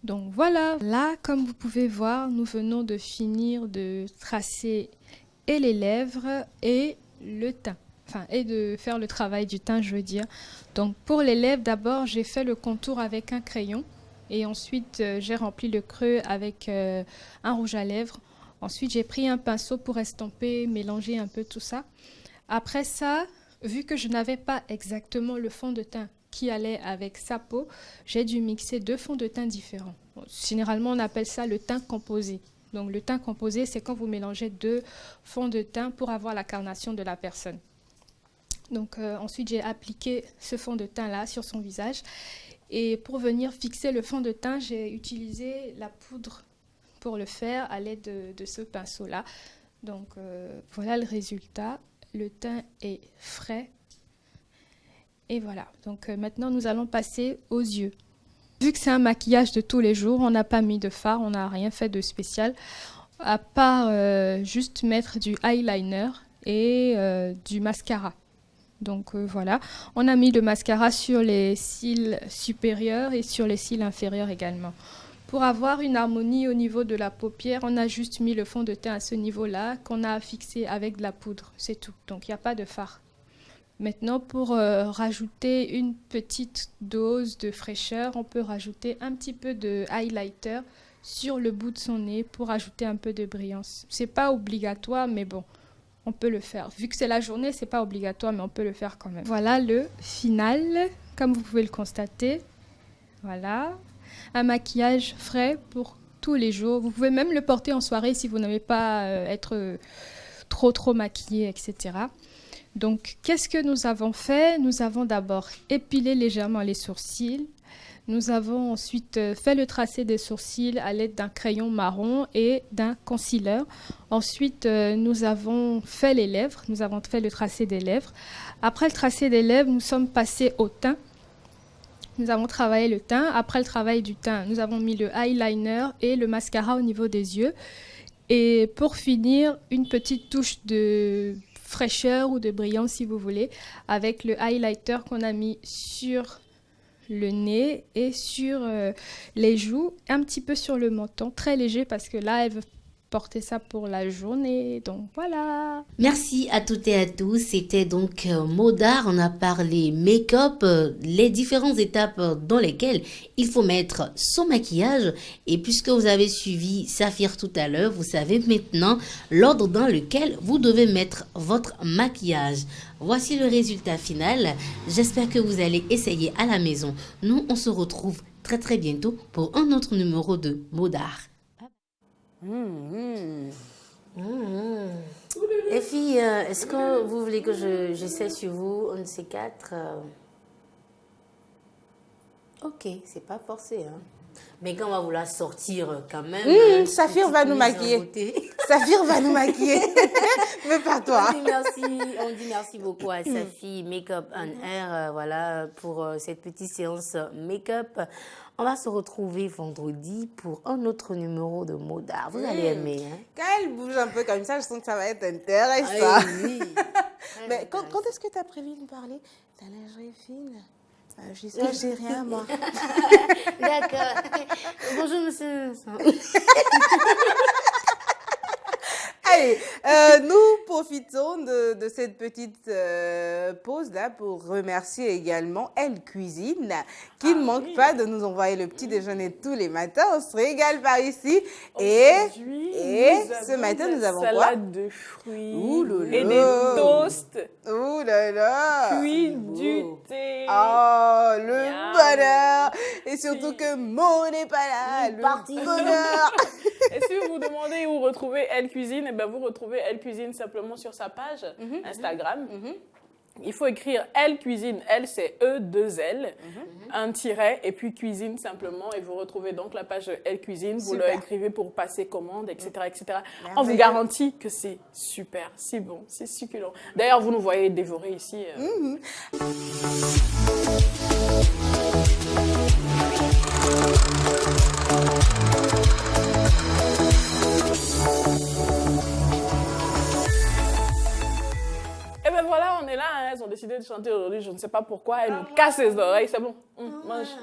Speaker 22: Donc voilà, là, comme vous pouvez voir, nous venons de finir de tracer et les lèvres et le teint. Enfin, et de faire le travail du teint, je veux dire. Donc pour les lèvres, d'abord, j'ai fait le contour avec un crayon. Et ensuite, j'ai rempli le creux avec un rouge à lèvres. Ensuite, j'ai pris un pinceau pour estomper, mélanger un peu tout ça. Après ça, vu que je n'avais pas exactement le fond de teint qui allait avec sa peau, j'ai dû mixer deux fonds de teint différents. Bon, généralement, on appelle ça le teint composé. Donc, le teint composé, c'est quand vous mélangez deux fonds de teint pour avoir la carnation de la personne. Donc, ensuite, j'ai appliqué ce fond de teint-là sur son visage. Et pour venir fixer le fond de teint, j'ai utilisé la poudre pour le faire à l'aide de ce pinceau-là. Donc, voilà le résultat. Le teint est frais. Et voilà, donc maintenant nous allons passer aux yeux. Vu que c'est un maquillage de tous les jours, on n'a pas mis de fard, on n'a rien fait de spécial, à part juste mettre du eyeliner et du mascara. Donc voilà, on a mis le mascara sur les cils supérieurs et sur les cils inférieurs également. Pour avoir une harmonie au niveau de la paupière, on a juste mis le fond de teint à ce niveau-là qu'on a fixé avec de la poudre, c'est tout. Donc il n'y a pas de fard. Maintenant, pour rajouter une petite dose de fraîcheur, on peut rajouter un petit peu de highlighter sur le bout de son nez pour ajouter un peu de brillance. C'est pas obligatoire, mais bon, on peut le faire. Vu que c'est la journée, c'est pas obligatoire, mais on peut le faire quand même. Voilà le final, comme vous pouvez le constater. Voilà, un maquillage frais pour tous les jours. Vous pouvez même le porter en soirée si vous n'aimez pas être trop maquillé, etc. Donc, qu'est-ce que nous avons fait? Nous avons d'abord épilé légèrement les sourcils. Nous avons ensuite fait le tracé des sourcils à l'aide d'un crayon marron et d'un concealer. Ensuite, nous avons fait les lèvres. Nous avons fait le tracé des lèvres. Après le tracé des lèvres, nous sommes passés au teint. Nous avons travaillé le teint. Après le travail du teint, nous avons mis le eyeliner et le mascara au niveau des yeux. Et pour finir, une petite touche de fraîcheur ou de brillance si vous voulez, avec le highlighter qu'on a mis sur le nez et sur les joues, un petit peu sur le menton, très léger parce que là, elle veut porter ça pour la journée. Donc voilà.
Speaker 6: Merci à toutes et à tous. C'était donc Mots d'Art. On a parlé make-up, les différentes étapes dans lesquelles il faut mettre son maquillage. Et puisque vous avez suivi Saphir tout à l'heure, vous savez maintenant l'ordre dans lequel vous devez mettre votre maquillage. Voici le résultat final. J'espère que vous allez essayer à la maison. Nous, on se retrouve très bientôt pour un autre numéro de Mots d'Art.
Speaker 3: Les filles, est-ce que vous voulez que j'essaie sur vous un de ces quatre? Ok, c'est pas forcé, hein. Mais quand on va vouloir sortir quand même...
Speaker 2: Saphir va nous maquiller. Saphir va nous maquiller. Mais pas toi.
Speaker 3: On dit merci beaucoup à Saphir Make-up and Hair, voilà, pour cette petite séance make-up. On va se retrouver vendredi pour un autre numéro de Mots d'Art. Vous allez aimer. Hein?
Speaker 2: Quand elle bouge un peu comme ça, je sens que ça va être intéressant.
Speaker 3: Oui.
Speaker 2: Mais quand est-ce que tu as prévu de nous parler? Ta lingerie fine? Je sais rien, moi.
Speaker 3: D'accord. Bonjour, monsieur.
Speaker 2: Allez, nous profitons de cette petite pause-là pour remercier également Elle Cuisine, qui ne manque pas de nous envoyer le petit déjeuner tous les matins. On se régale par ici. Et ce matin, nous avons quoi?
Speaker 1: Salade de fruits et des toasts.
Speaker 2: Ouh là là!
Speaker 1: Puis du thé.
Speaker 2: Oh, le bonheur! Et surtout que Mo n'est pas là, le parti bonheur!
Speaker 1: Et si vous vous demandez où retrouver Elle Cuisine, eh ben vous retrouvez Elle Cuisine simplement sur sa page Instagram. Il faut écrire Elle Cuisine. Elle, c'est E2L, un tiret, et puis Cuisine simplement. Et vous retrouvez donc la page Elle Cuisine. Vous leur écrivez pour passer commande, etc. etc. On vous garantit que c'est super, c'est bon, c'est succulent. D'ailleurs, vous nous voyez dévorer ici. Et ben voilà, on est là, hein. Elles ont décidé de chanter aujourd'hui, je ne sais pas pourquoi, elles nous cassent les oreilles, c'est bon,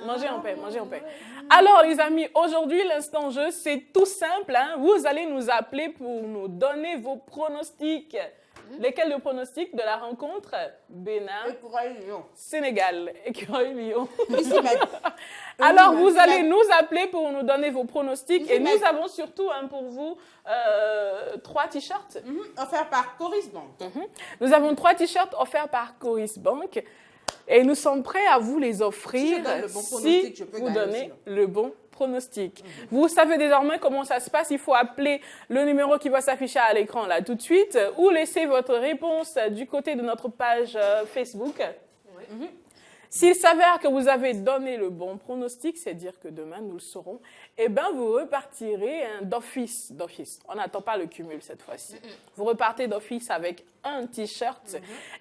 Speaker 1: mangez en paix, mangez en paix. Alors les amis, aujourd'hui l'instant jeu, c'est tout simple, hein. Vous allez nous appeler pour nous donner vos pronostics. Lesquels le pronostic de la rencontre Bénin-Sénégal, Écureuil-Lyon. Alors, vous allez nous appeler pour nous donner vos pronostics. Et nous avons surtout pour vous 3 t-shirts.
Speaker 2: Offerts par Coris Bank.
Speaker 1: Nous avons 3 t-shirts offerts par Coris Bank. Et nous sommes prêts à vous les offrir si vous donnez le bon pronostic. Vous savez désormais comment ça se passe. Il faut appeler le numéro qui va s'afficher à l'écran là tout de suite ou laisser votre réponse du côté de notre page Facebook. S'il s'avère que vous avez donné le bon pronostic, c'est-à-dire que demain nous le saurons, eh bien vous repartirez d'office. On n'attend pas le cumul cette fois-ci. Vous repartez d'office avec un t-shirt.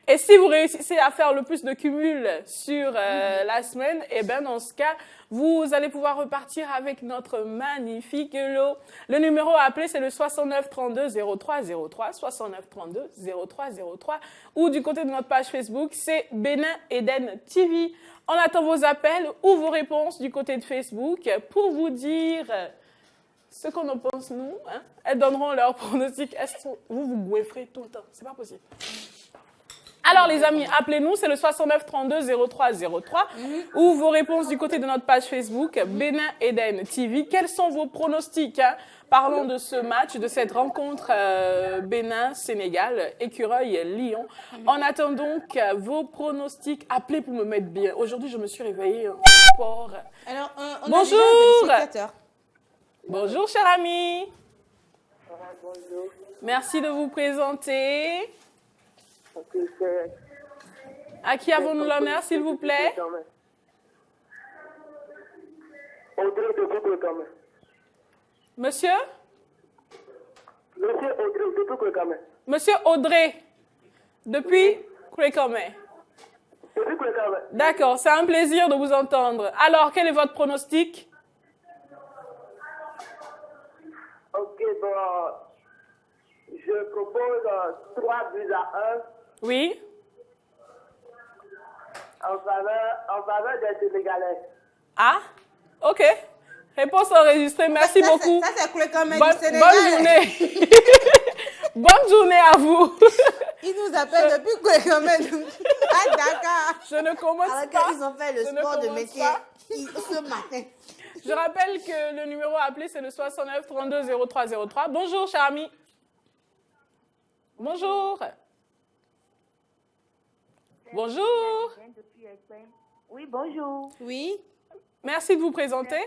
Speaker 1: Et si vous réussissez à faire le plus de cumul sur la semaine, eh bien dans ce cas, vous allez pouvoir repartir avec notre magnifique lot. Le numéro à appeler, c'est le 69 32 03 03, 69 32 03 03, ou du côté de notre page Facebook, c'est Bénin Eden TV. On attend vos appels ou vos réponses du côté de Facebook pour vous dire ce qu'on en pense, nous. Hein. Elles donneront leur pronostic. Vous goinfrez tout le temps. C'est pas possible. Alors les amis, appelez-nous, c'est le 69 32 03 03 ou vos réponses du côté de notre page Facebook Bénin Eden TV. Quels sont vos pronostics Parlons de ce match, de cette rencontre Bénin-Sénégal, Écureuil-Lyon. En attendant vos pronostics, appelez pour me mettre bien. Aujourd'hui, je me suis réveillée en sport.
Speaker 2: Alors, on
Speaker 1: bonjour.
Speaker 2: A déjà un téléspectateur.
Speaker 1: Bonjour, cher ami.
Speaker 7: Bonjour.
Speaker 1: Merci de vous présenter. À qui avons-nous l'honneur, s'il vous plaît?
Speaker 7: Audrey de Boucoué-Camé.
Speaker 1: Monsieur?
Speaker 7: Monsieur Audrey de Boucoué-Camé.
Speaker 1: Monsieur Audrey, depuis Kouékamé.
Speaker 7: Depuis Kouékamé.
Speaker 1: D'accord, c'est un plaisir de vous entendre. Alors, quel est votre pronostic?
Speaker 7: Ok, bon, je propose 3 buts à 1.
Speaker 1: Oui.
Speaker 7: En faveur des Sénégalais.
Speaker 1: Ah, ok. Réponse enregistrée, merci beaucoup.
Speaker 2: Ça, c'est Kouékamé
Speaker 1: bonne,
Speaker 2: du Sénégal.
Speaker 1: bonne journée. Bonne journée à vous.
Speaker 2: Ils nous appellent depuis Kouékamé à Dakar.
Speaker 1: Je ne commence
Speaker 3: Alors
Speaker 1: pas.
Speaker 3: qu'ils ont fait le sport de métier ce matin.
Speaker 1: Je rappelle que le numéro à appeler, c'est le 69 32 03 03. Bonjour, cher ami. Bonjour. Bonjour.
Speaker 7: Oui, bonjour.
Speaker 2: Oui.
Speaker 1: Merci de vous présenter.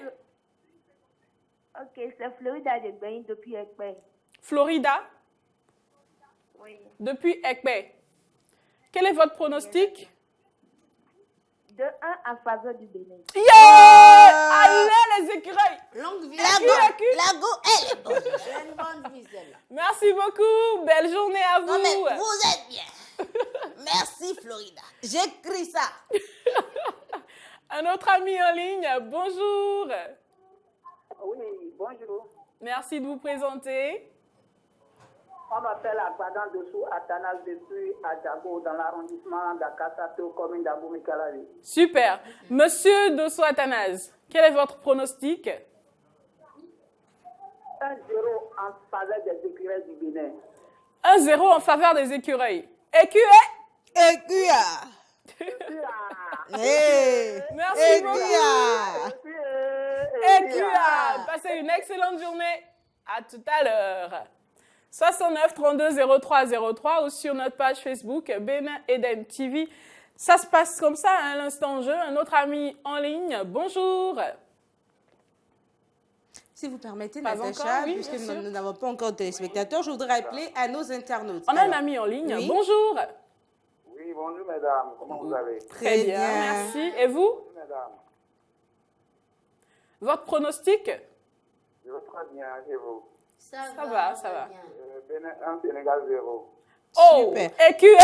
Speaker 7: Ok, c'est Florida de Bain depuis Ekpe.
Speaker 1: Florida?
Speaker 7: Oui.
Speaker 1: Depuis Ekpe. Quel est votre pronostic?
Speaker 7: 2-1 en faveur du Bénin.
Speaker 1: Yeah! Allez, les écureuils!
Speaker 3: Longue vie.
Speaker 2: La go, elle est bonne.
Speaker 3: C'est une bonne vie, celle-là.
Speaker 1: Merci beaucoup. Belle journée à vous.
Speaker 2: Non, mais vous êtes bien. Merci, Florida. J'écris ça.
Speaker 1: Un autre ami en ligne, bonjour.
Speaker 7: Oui, bonjour.
Speaker 1: Merci de vous présenter.
Speaker 7: On m'appelle Akbadan Dessous Atanas depuis Adjago dans l'arrondissement d'Akasato, commune d'Abou-Mikalari.
Speaker 1: Super. Monsieur Dosso Athanase, quel est votre pronostic?
Speaker 7: 1-0 en faveur des écureuils du Bénin.
Speaker 1: 1-0 en faveur des écureuils. Écueil?
Speaker 2: Hey.
Speaker 1: Merci beaucoup. Écueil. Passez une excellente journée. À tout à l'heure. 69 32 03 03 ou sur notre page Facebook Bénin Eden TV. Ça se passe comme ça à l'instant jeu. Un autre ami en ligne, bonjour.
Speaker 2: Si vous permettez,
Speaker 1: Pas
Speaker 2: Natacha,
Speaker 1: encore, oui,
Speaker 2: puisque
Speaker 1: bien sûr.
Speaker 2: nous n'avons pas encore de téléspectateurs, je voudrais appeler à nos internautes.
Speaker 1: On a un ami en ligne,
Speaker 2: oui.
Speaker 1: Bonjour.
Speaker 7: Oui, bonjour mesdames, comment vous allez?
Speaker 1: Très bien, merci. Et vous?
Speaker 7: Bonjour mesdames.
Speaker 1: Votre pronostic?
Speaker 7: Je vais très bien, et vous?
Speaker 1: Ça va.
Speaker 7: Bénin 1, Sénégal 0.
Speaker 1: Oh,
Speaker 2: Super.
Speaker 1: écueil.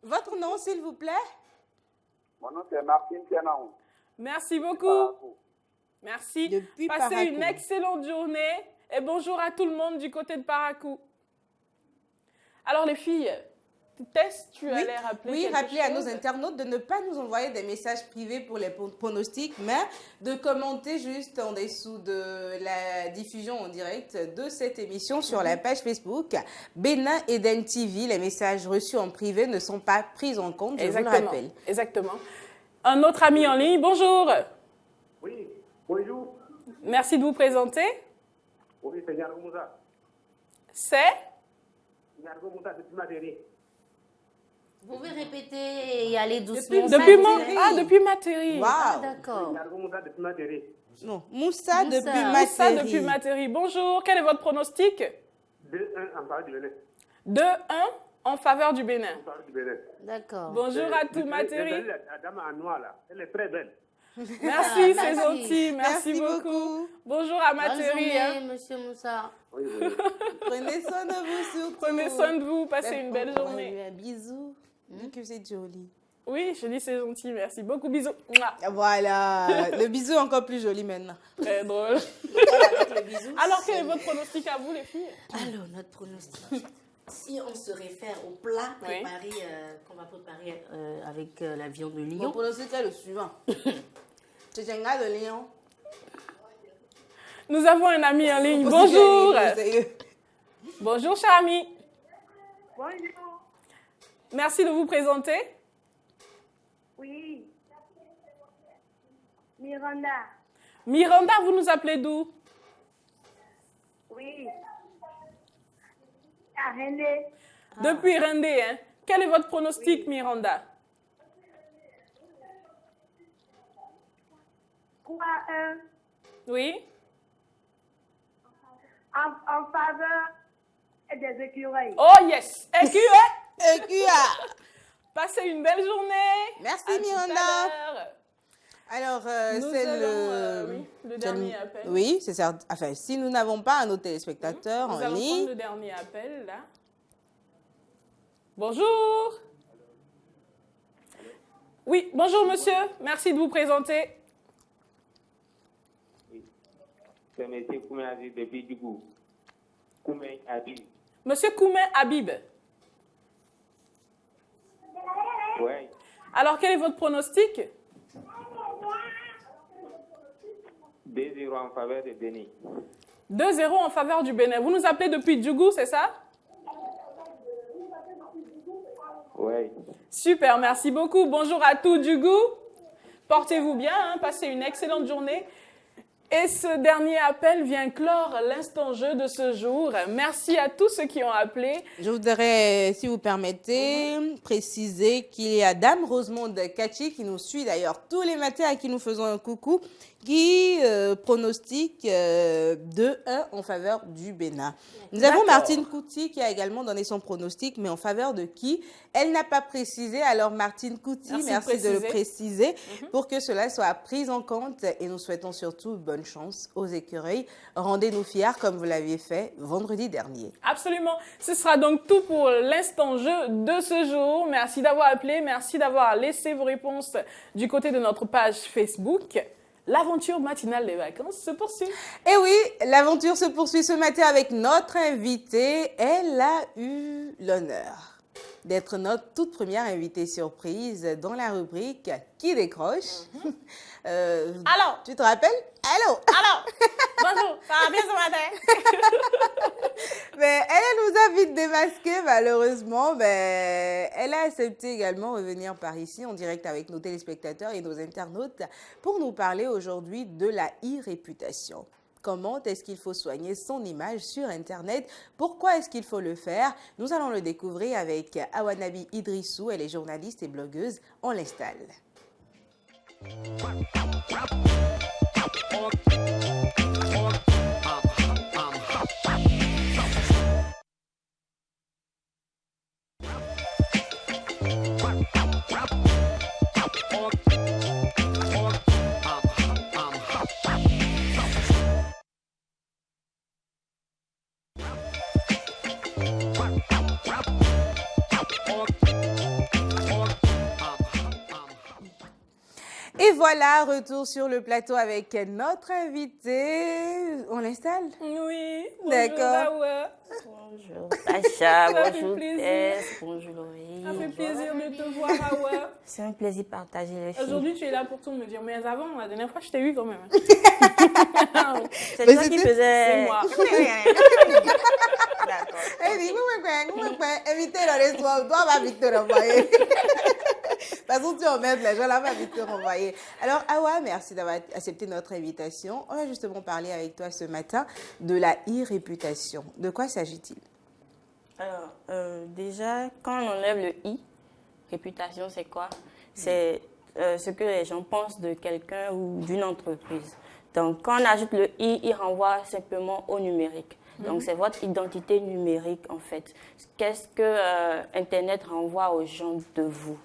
Speaker 2: Votre nom, s'il vous plaît?
Speaker 7: Mon nom c'est Martine Tianon.
Speaker 1: Merci beaucoup. Merci.
Speaker 2: Depuis
Speaker 1: Passez
Speaker 2: Parakou.
Speaker 1: une excellente journée et bonjour à tout le monde du côté de Parakou. Alors les filles, Tess, tu allais rappeler
Speaker 2: Oui,
Speaker 1: quelque
Speaker 2: rappeler à
Speaker 1: chose?
Speaker 2: nos internautes de ne pas nous envoyer des messages privés pour les pronostics, mais de commenter juste en dessous de la diffusion en direct de cette émission sur la page Facebook Bénin Eden TV. Les messages reçus en privé ne sont pas pris en compte, je vous le rappelle.
Speaker 1: Exactement. Un autre ami en ligne, bonjour.
Speaker 7: Oui, bonjour.
Speaker 1: Merci de vous présenter.
Speaker 7: Oui, c'est Yargo Moussa.
Speaker 1: C'est
Speaker 7: Yargo Moussa depuis Madéré.
Speaker 3: Vous pouvez répéter et aller doucement.
Speaker 1: Depuis Matéri.
Speaker 2: Wow.
Speaker 3: Ah, d'accord.
Speaker 7: Yargo Moussa depuis Madéré.
Speaker 2: Non, Moussa depuis
Speaker 1: Moussa
Speaker 2: Matéri.
Speaker 1: depuis Matéri. Bonjour, quel est votre pronostic?
Speaker 7: 2-1 en faveur du Bénin.
Speaker 1: 2-1 en faveur du Bénin.
Speaker 7: En faveur du Bénin.
Speaker 3: D'accord.
Speaker 1: Bonjour à tout Matéri.
Speaker 7: La dame en noir là, elle est très belle.
Speaker 1: Merci, c'est gentil. Merci beaucoup. Bonjour à
Speaker 3: Bonne
Speaker 1: Matéri.
Speaker 3: journée, monsieur Moussa.
Speaker 2: Prenez soin de vous surtout.
Speaker 1: Prenez soin de vous, passez une belle journée.
Speaker 2: Un bisou. Dis que c'est joli.
Speaker 1: Oui, je dis c'est gentil, merci. Beaucoup bisous. Mouah.
Speaker 2: Voilà, le bisou est encore plus joli maintenant.
Speaker 1: Très drôle. Alors, quel est votre pronostic à vous, les filles?
Speaker 3: Alors, notre pronostic. Si on se réfère au plat préparé, qu'on va préparer avec la viande de lion.
Speaker 2: Mon pronostic est le suivant. Tchétchenga de lion.
Speaker 1: Nous avons un ami en ligne. Bonjour. Bonjour, cher ami.
Speaker 7: Bonjour.
Speaker 1: Merci de vous présenter.
Speaker 8: Oui. Miranda.
Speaker 1: Miranda, vous nous appelez d'où?
Speaker 8: Oui. À Rendé.
Speaker 1: Depuis Rendé, hein? Quel est votre pronostic, Miranda?
Speaker 8: 3-1.
Speaker 1: Oui.
Speaker 8: En faveur des écureuils.
Speaker 1: Oh yes!
Speaker 2: Écureuil.
Speaker 1: Passez une belle journée.
Speaker 2: Merci,
Speaker 1: À tout
Speaker 2: Miranda.
Speaker 1: à l'heure.
Speaker 2: Alors,
Speaker 1: Nous
Speaker 2: c'est
Speaker 1: allons, le dernier appel.
Speaker 2: Oui, c'est ça. Enfin, si nous n'avons pas nos téléspectateurs
Speaker 1: Nous
Speaker 2: en
Speaker 1: allons
Speaker 2: ligne.
Speaker 1: prendre le dernier appel, là. Bonjour. Oui, bonjour, monsieur. Merci de vous présenter.
Speaker 9: C'est M. Koumé Habib depuis Djougou. Koumé Habib.
Speaker 1: Monsieur Koumé Habib.
Speaker 9: Oui.
Speaker 1: Alors, quel est votre pronostic?
Speaker 9: 2-0 en faveur de Bénin.
Speaker 1: 2-0 en faveur du Bénin. Vous nous appelez depuis Djougou, c'est ça?
Speaker 9: Oui.
Speaker 1: Super, merci beaucoup. Bonjour à tout Djougou. Portez-vous bien, hein, passez une excellente journée. Et ce dernier appel vient clore l'instant jeu de ce jour. Merci à tous ceux qui ont appelé.
Speaker 2: Je voudrais, si vous permettez, préciser qu'il y a Dame Rosemonde Kachi qui nous suit d'ailleurs tous les matins, à qui nous faisons un coucou, qui pronostique 2-1 en faveur du Bénin. Nous avons Martine Kouti qui a également donné son pronostic, mais en faveur de qui? Elle n'a pas précisé. Alors Martine Kouti, merci de le préciser pour que cela soit pris en compte. Et nous souhaitons surtout bonne chance aux écureuils. Rendez-nous fiers comme vous l'aviez fait vendredi dernier.
Speaker 1: Absolument. Ce sera donc tout pour l'instant jeu de ce jour. Merci d'avoir appelé. Merci d'avoir laissé vos réponses du côté de notre page Facebook. L'aventure matinale des vacances se poursuit.
Speaker 2: Et oui, l'aventure se poursuit ce matin avec notre invitée. Elle a eu l'honneur d'être notre toute première invitée surprise dans la rubrique Qui décroche.
Speaker 1: Allô?
Speaker 2: Tu te rappelles? Allô?
Speaker 1: Allô? Bonjour, ça va bien ce matin?
Speaker 2: Mais elle nous a vite démasqué, malheureusement. Mais elle a accepté également de revenir par ici en direct avec nos téléspectateurs et nos internautes pour nous parler aujourd'hui de la e-réputation. Comment est-ce qu'il faut soigner son image sur Internet? Pourquoi est-ce qu'il faut le faire? Nous allons le découvrir avec Awanabi Idrissou. Elle est journaliste et blogueuse. On l'installe. Et voilà, retour sur le plateau avec notre invité. On l'installe?
Speaker 1: Oui.
Speaker 2: D'accord.
Speaker 3: Bonjour Sacha,
Speaker 1: Ça
Speaker 3: bonjour
Speaker 1: fait plaisir.
Speaker 3: Tess, bonjour Laurie.
Speaker 1: Ça fait plaisir de te voir, Hawa.
Speaker 3: C'est un plaisir de partager les filles.
Speaker 1: Aujourd'hui, tu es là pour tout me dire. Mais avant, la dernière fois, je t'ai eu quand même.
Speaker 3: C'est toi qui faisais...
Speaker 1: C'est moi.
Speaker 3: D'accord.
Speaker 2: Elle dit, invité dans les soirs, toi, va vite te renvoyer. De toute façon, tu emmerdes les gens, là, va vite te renvoyer. Alors, Awa, merci d'avoir accepté notre invitation. On va justement parler avec toi ce matin de la e-réputation. De quoi s'agit-il?
Speaker 3: Alors, déjà, quand on enlève le « i », réputation, c'est quoi? C'est ce que les gens pensent de quelqu'un ou d'une entreprise. Donc, quand on ajoute le « i », il renvoie simplement au numérique. Donc, c'est votre identité numérique, en fait. Qu'est-ce que Internet renvoie aux gens de vous?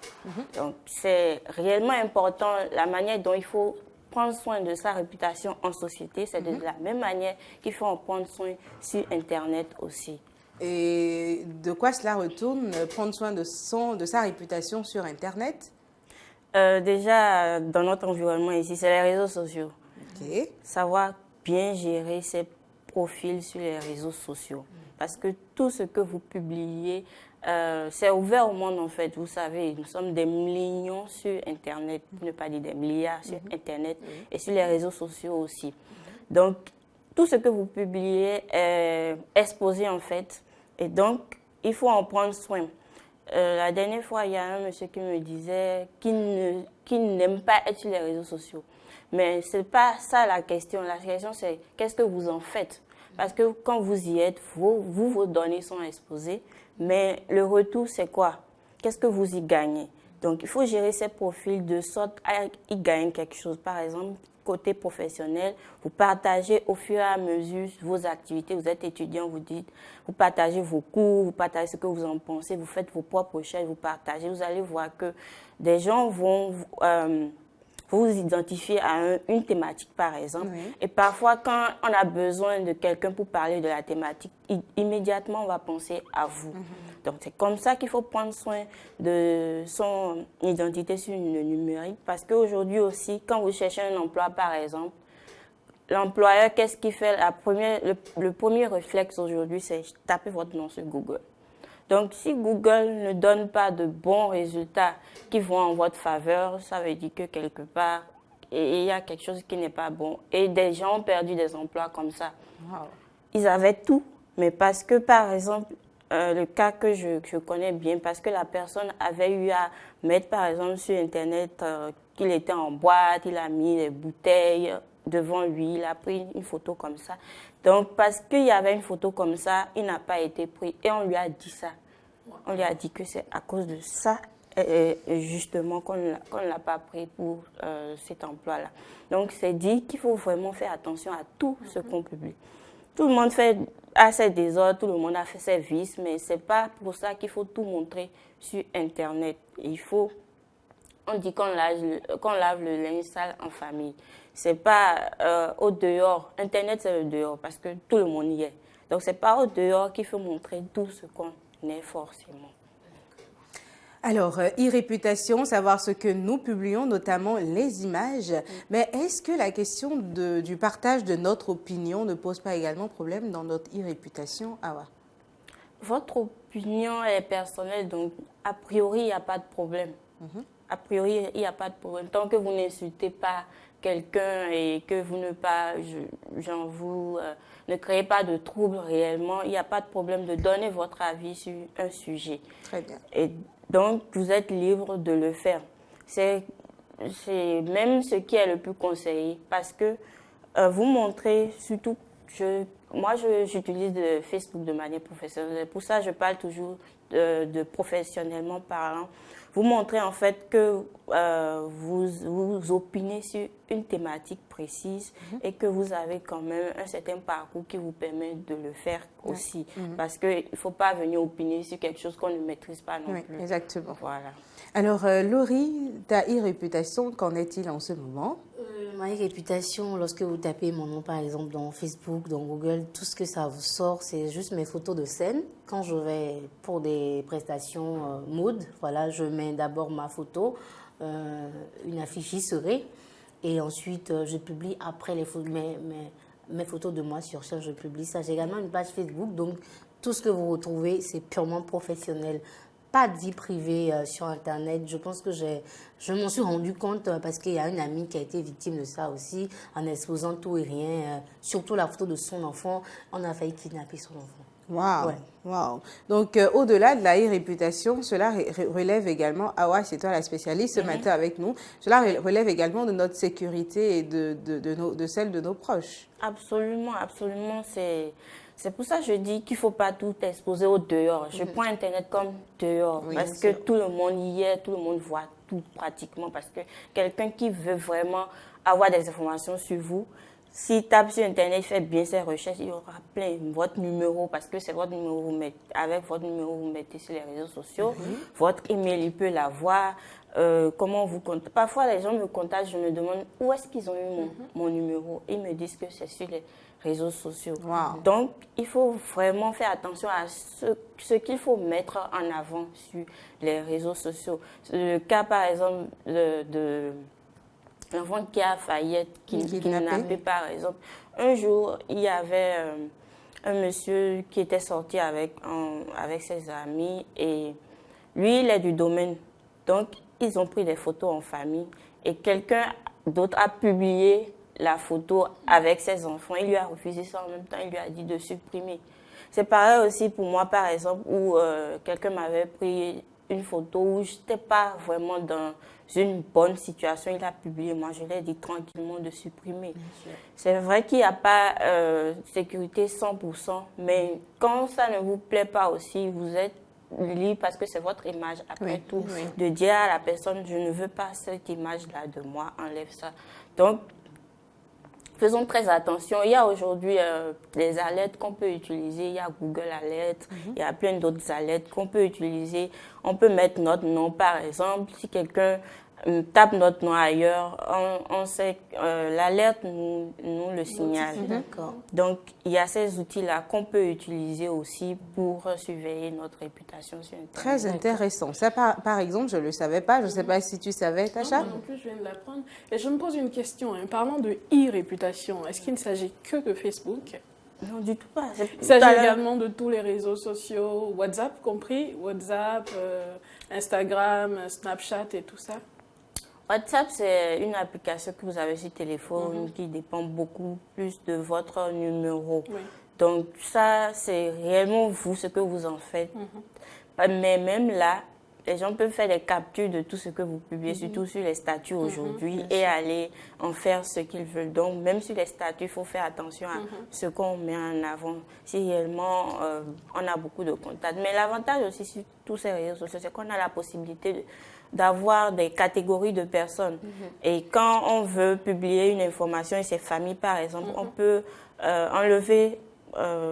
Speaker 3: Donc, c'est réellement important la manière dont il faut prendre soin de sa réputation en société. C'est de la même manière qu'il faut en prendre soin sur Internet aussi.
Speaker 2: Et de quoi cela retourne, prendre soin de sa réputation sur Internet?
Speaker 3: Déjà, dans notre environnement ici, c'est les réseaux sociaux.
Speaker 2: Okay.
Speaker 3: Savoir bien gérer ses profils sur les réseaux sociaux. Parce que tout ce que vous publiez, c'est ouvert au monde en fait. Vous savez, nous sommes des millions sur Internet, pour ne pas dire des milliards sur Internet et sur les réseaux sociaux aussi. Donc, tout ce que vous publiez est exposé en fait. Et donc, il faut en prendre soin.
Speaker 10: La dernière fois, il y a un monsieur qui me disait qu'il n'aime pas être sur les réseaux sociaux. Mais ce n'est pas ça la question. La question, c'est qu'est-ce que vous en faites? Parce que quand vous y êtes, vos données sont exposées. Mais le retour, c'est quoi? Qu'est-ce que vous y gagnez? Donc, il faut gérer ces profils de sorte à y gagner quelque chose. Par exemple, côté professionnel, vous partagez au fur et à mesure vos activités. Vous êtes étudiant, vous partagez vos cours, vous partagez ce que vous en pensez, vous faites vos propres recherches, vous partagez. Vous allez voir que des gens vont vous identifier à une thématique, par exemple. Oui. Et parfois, quand on a besoin de quelqu'un pour parler de la thématique, immédiatement, on va penser à vous. Donc, c'est comme ça qu'il faut prendre soin de son identité sur le numérique. Parce qu'aujourd'hui aussi, quand vous cherchez un emploi, par exemple, l'employeur, qu'est-ce qu'il fait? Le premier réflexe aujourd'hui, c'est taper votre nom sur Google. Donc, si Google ne donne pas de bons résultats qui vont en votre faveur, ça veut dire que quelque part, il y a quelque chose qui n'est pas bon. Et des gens ont perdu des emplois comme ça. Wow. Ils avaient tout, mais parce que, par exemple, le cas que je connais bien, parce que la personne avait eu à mettre, par exemple, sur Internet qu'il était en boîte, il a mis les bouteilles devant lui, il a pris une photo comme ça. Donc, parce qu'il y avait une photo comme ça, il n'a pas été pris. Et on lui a dit ça. On lui a dit que c'est à cause de ça, justement, qu'on ne l'a pas pris pour cet emploi-là. Donc, c'est dit qu'il faut vraiment faire attention à tout ce qu'on publie. Tout le monde a ses désordres, tout le monde a fait ses vices, mais ce n'est pas pour ça qu'il faut tout montrer sur Internet. On dit qu'on lave le linge sale en famille. Ce n'est pas au dehors. Internet, c'est le dehors parce que tout le monde y est. Donc, ce n'est pas au dehors qu'il faut montrer tout ce qu'on est forcément.
Speaker 2: Alors, e-réputation, savoir ce que nous publions, notamment les images. Mais est-ce que la question du partage de notre opinion ne pose pas également problème dans notre e-réputation, Awa?
Speaker 10: Votre opinion est personnelle, donc a priori, il n'y a pas de problème. A priori, il n'y a pas de problème. Tant que vous n'insultez pas quelqu'un et que vous ne créez pas de troubles réellement, il n'y a pas de problème de donner votre avis sur un sujet.
Speaker 2: Très bien.
Speaker 10: Et donc, vous êtes libre de le faire. C'est même ce qui est le plus conseillé parce que vous montrez, surtout, moi j'utilise Facebook de manière professionnelle. Pour ça, je parle toujours de professionnellement parlant. Vous montrez en fait que vous opinez sur une thématique précise et que vous avez quand même un certain parcours qui vous permet de le faire aussi. Parce qu'il ne faut pas venir opiner sur quelque chose qu'on ne maîtrise pas non plus.
Speaker 2: Exactement.
Speaker 10: Voilà.
Speaker 2: Alors, Laurie, ta e-réputation, qu'en est-il en ce moment?
Speaker 3: Ma e-réputation, lorsque vous tapez mon nom, par exemple, dans Facebook, dans Google, tout ce que ça vous sort, c'est juste mes photos de scène. Quand je vais pour des prestations mode, voilà, je mets d'abord ma photo, une affiche serrée, et ensuite, je publie après mes photos de moi sur chaîne, je publie ça. J'ai également une page Facebook, donc tout ce que vous retrouvez, c'est purement professionnel. Pas de vie privée sur Internet. Je pense que je m'en suis rendu compte parce qu'il y a une amie qui a été victime de ça aussi, en exposant tout et rien, surtout la photo de son enfant. On a failli kidnapper son enfant.
Speaker 2: Waouh, wow. Donc, au-delà de la e-réputation, cela relève également, Awa, c'est toi la spécialiste ce matin avec nous, cela relève également de notre sécurité et de celle de nos proches.
Speaker 10: Absolument, absolument. C'est pour ça que je dis qu'il ne faut pas tout exposer au dehors. Je prends Internet comme dehors parce que tout le monde y est, tout le monde voit tout pratiquement. Parce que quelqu'un qui veut vraiment avoir des informations sur vous, s'il tape sur Internet, il fait bien ses recherches, il aura plein votre numéro parce que c'est votre numéro, avec votre numéro, vous mettez sur les réseaux sociaux. Votre email, il peut l'avoir. Comment vous contactez. Parfois, les gens me contactent, je me demande où est-ce qu'ils ont eu mon numéro. Ils me disent que c'est sur les réseaux sociaux.
Speaker 2: Wow.
Speaker 10: Donc, il faut vraiment faire attention à ce qu'il faut mettre en avant sur les réseaux sociaux. Le cas, par exemple, de l'enfant qui a failli être kidnappé, par exemple. Un jour, il y avait un monsieur qui était sorti avec ses amis et lui, il est du domaine. Donc, ils ont pris des photos en famille et quelqu'un d'autre a publié la photo avec ses enfants. Il lui a refusé ça en même temps, il lui a dit de supprimer. C'est pareil aussi pour moi, par exemple, où quelqu'un m'avait pris une photo où je n'étais pas vraiment dans une bonne situation, il a publié. Moi, je lui ai dit tranquillement de supprimer. C'est vrai qu'il n'y a pas sécurité 100%, mais quand ça ne vous plaît pas aussi, vous êtes libre parce que c'est votre image après tout. De dire à la personne, je ne veux pas cette image-là de moi, enlève ça. Donc, faisons très attention. Il y a aujourd'hui des alertes qu'on peut utiliser. Il y a Google Alert, il y a plein d'autres alertes qu'on peut utiliser. On peut mettre notre nom, par exemple. Si quelqu'un tape notre nom ailleurs, on sait l'alerte nous le signale. Donc, il y a ces outils-là qu'on peut utiliser aussi pour surveiller notre réputation sur Internet.
Speaker 2: Très intéressant. Ça, par exemple, je ne le savais pas. Je ne sais pas si tu savais, Tacha.
Speaker 1: Non plus, je viens de l'apprendre. Et je me pose une question. Parlant de e-réputation, est-ce qu'il ne s'agit que de Facebook?
Speaker 10: Non, du tout pas.
Speaker 1: Il s'agit également de tous les réseaux sociaux, WhatsApp compris, WhatsApp, Instagram, Snapchat et tout ça?
Speaker 10: WhatsApp, c'est une application que vous avez sur téléphone qui dépend beaucoup plus de votre numéro. Donc ça, c'est réellement vous, ce que vous en faites. Mais même là, les gens peuvent faire des captures de tout ce que vous publiez, surtout sur les statuts aujourd'hui, et aller en faire ce qu'ils veulent. Donc, même sur les statuts, il faut faire attention à ce qu'on met en avant. Si réellement, on a beaucoup de contacts. Mais l'avantage aussi sur tous ces réseaux sociaux, c'est qu'on a la possibilité d'avoir des catégories de personnes. Et quand on veut publier une information et ses familles, par exemple, on peut enlever...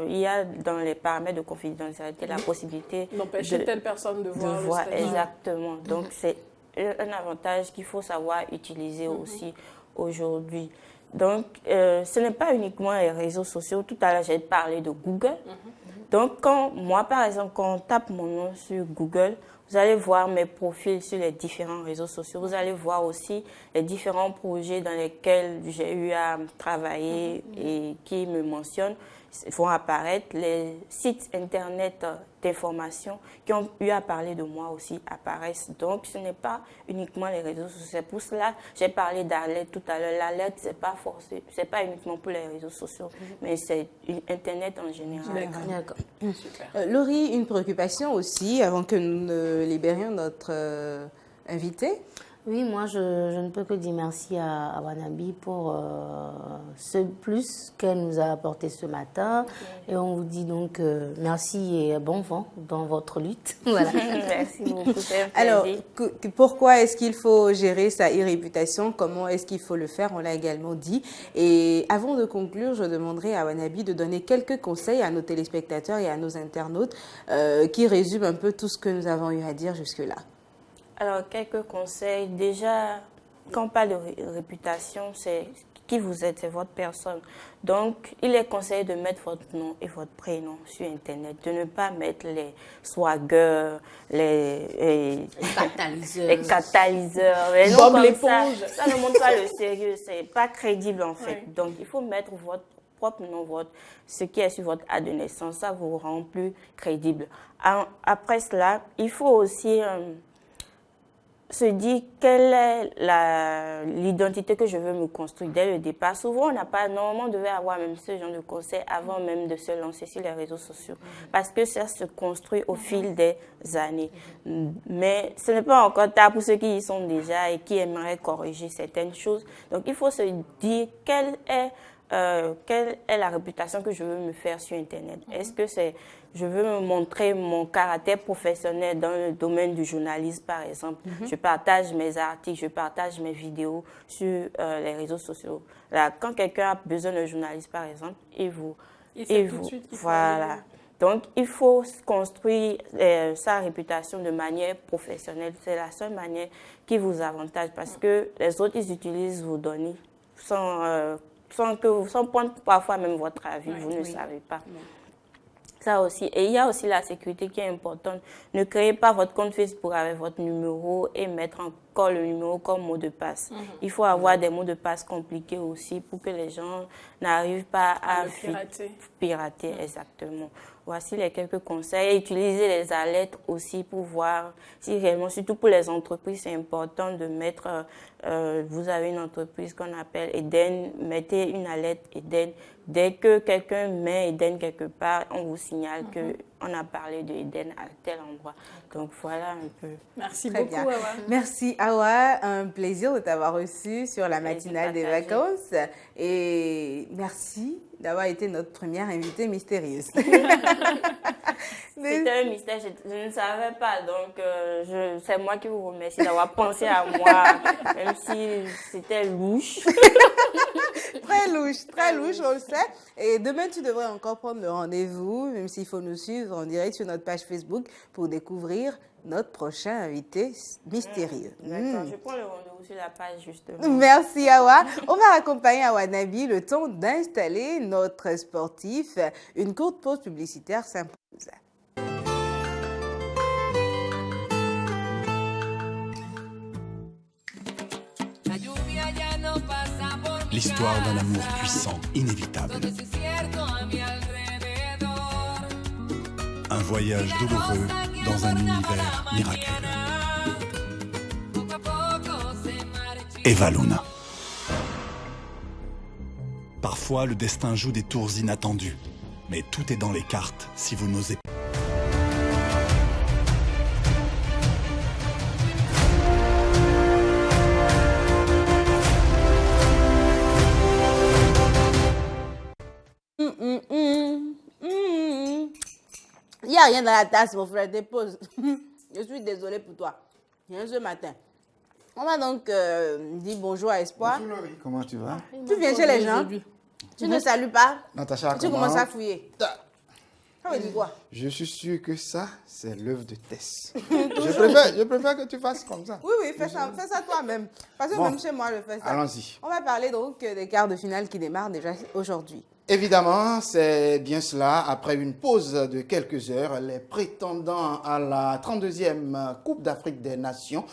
Speaker 10: il y a dans les paramètres de confidentialité la possibilité
Speaker 1: d'empêcher telle personne de voir.
Speaker 10: Exactement. Donc, c'est un avantage qu'il faut savoir utiliser aussi aujourd'hui. Donc, ce n'est pas uniquement les réseaux sociaux. Tout à l'heure, j'ai parlé de Google. Donc, moi, par exemple, quand on tape mon nom sur Google, vous allez voir mes profils sur les différents réseaux sociaux. Vous allez voir aussi les différents projets dans lesquels j'ai eu à travailler et qui me mentionnent. Vont apparaître les sites internet d'information qui ont eu à parler de moi aussi apparaissent. Donc, ce n'est pas uniquement les réseaux sociaux. C'est pour cela j'ai parlé d'alerte tout à l'heure. L'alerte, c'est pas forcé, c'est pas uniquement pour les réseaux sociaux, mais c'est Internet en général.
Speaker 2: D'accord. Laurie, une préoccupation aussi, avant que nous ne libérions notre invité.
Speaker 3: Oui, moi, je ne peux que dire merci à Wanabi pour ce plus qu'elle nous a apporté ce matin. Et on vous dit donc merci et bon vent dans votre lutte. Voilà.
Speaker 10: Merci beaucoup.
Speaker 2: Alors, pourquoi est-ce qu'il faut gérer sa e-réputation? Comment est-ce qu'il faut le faire? On l'a également dit. Et avant de conclure, je demanderai à Wanabi de donner quelques conseils à nos téléspectateurs et à nos internautes qui résument un peu tout ce que nous avons eu à dire jusque-là.
Speaker 10: Alors, quelques conseils. Déjà, quand on parle de réputation, c'est qui vous êtes, c'est votre personne. Donc, il est conseillé de mettre votre nom et votre prénom sur Internet, de ne pas mettre les swaggers, les catalyseurs, les noms comme ça. Ça ne montre pas le sérieux, c'est pas crédible en fait. Donc, il faut mettre votre propre nom, ce qui est sur votre acte de naissance, ça vous rend plus crédible. Après cela, il faut aussi... se dire quelle est l'identité que je veux me construire dès le départ. Souvent, normalement, on devait avoir même ce genre de conseils avant même de se lancer sur les réseaux sociaux. Parce que ça se construit au fil des années. Mais ce n'est pas encore tard pour ceux qui y sont déjà et qui aimeraient corriger certaines choses. Donc, il faut se dire quelle est la réputation que je veux me faire sur Internet. Est-ce que je veux me montrer mon caractère professionnel dans le domaine du journalisme, par exemple. Je partage mes articles, je partage mes vidéos sur les réseaux sociaux. Là, quand quelqu'un a besoin d'un journaliste, par exemple, voilà. Donc, il faut construire sa réputation de manière professionnelle. C'est la seule manière qui vous avantage parce que les autres, ils utilisent vos données sans prendre parfois même votre avis, vous ne savez pas. Ça aussi. Et il y a aussi la sécurité qui est importante. Ne créez pas votre compte Facebook avec votre numéro et mettre encore le numéro comme mot de passe. Il faut avoir des mots de passe compliqués aussi pour que les gens n'arrivent pas à pirater. Exactement. Voici les quelques conseils. Utilisez les alertes aussi pour voir si réellement, surtout pour les entreprises, c'est important de mettre, vous avez une entreprise qu'on appelle Eden, mettez une alerte Eden dès que quelqu'un met Eden quelque part, on vous signale qu'on a parlé de Eden à tel endroit. Donc voilà un peu.
Speaker 1: Merci
Speaker 2: Très
Speaker 1: beaucoup,
Speaker 2: bien.
Speaker 1: Awa.
Speaker 2: Merci Awa, un plaisir de t'avoir reçu sur la matinale des vacances et merci d'avoir été notre première invitée mystérieuse.
Speaker 10: C'était un mystère, je ne savais pas, donc c'est moi qui vous remercie d'avoir pensé à moi, même si c'était louche.
Speaker 2: Très louche, on le sait. Et demain, tu devrais encore prendre le rendez-vous, même s'il faut nous suivre en direct sur notre page Facebook pour découvrir notre prochain invité mystérieux.
Speaker 10: D'accord, je prends le rendez-vous sur la page justement.
Speaker 2: Merci Awa. On va accompagner Awa Nabi le temps d'installer notre sportif. Une courte pause publicitaire s'impose.
Speaker 16: L'histoire d'un amour puissant, inévitable. Un voyage douloureux dans un univers miraculeux. Eva Luna. Parfois, le destin joue des tours inattendues, mais tout est dans les cartes si vous n'osez pas.
Speaker 2: Il n'y a rien dans la tasse, mon frère, dépose. Je suis désolée pour toi. Viens ce matin. On va donc dire bonjour à Espoir.
Speaker 5: Bonjour Laurie, comment tu vas?
Speaker 2: Tu viens chez les gens, tu ne salues pas,
Speaker 5: Natacha,
Speaker 2: tu commences à fouiller. Ça veut dire quoi?
Speaker 5: Je suis sûr que ça, c'est l'œuvre de Tess. je préfère que tu fasses comme ça.
Speaker 2: Oui, fais ça toi-même. Parce que même chez moi, je fais ça.
Speaker 5: Allons-y.
Speaker 2: On va parler donc des quarts de finale qui démarrent déjà aujourd'hui.
Speaker 5: Évidemment, c'est bien cela. Après une pause de quelques heures, les prétendants à la 32e Coupe d'Afrique des Nations,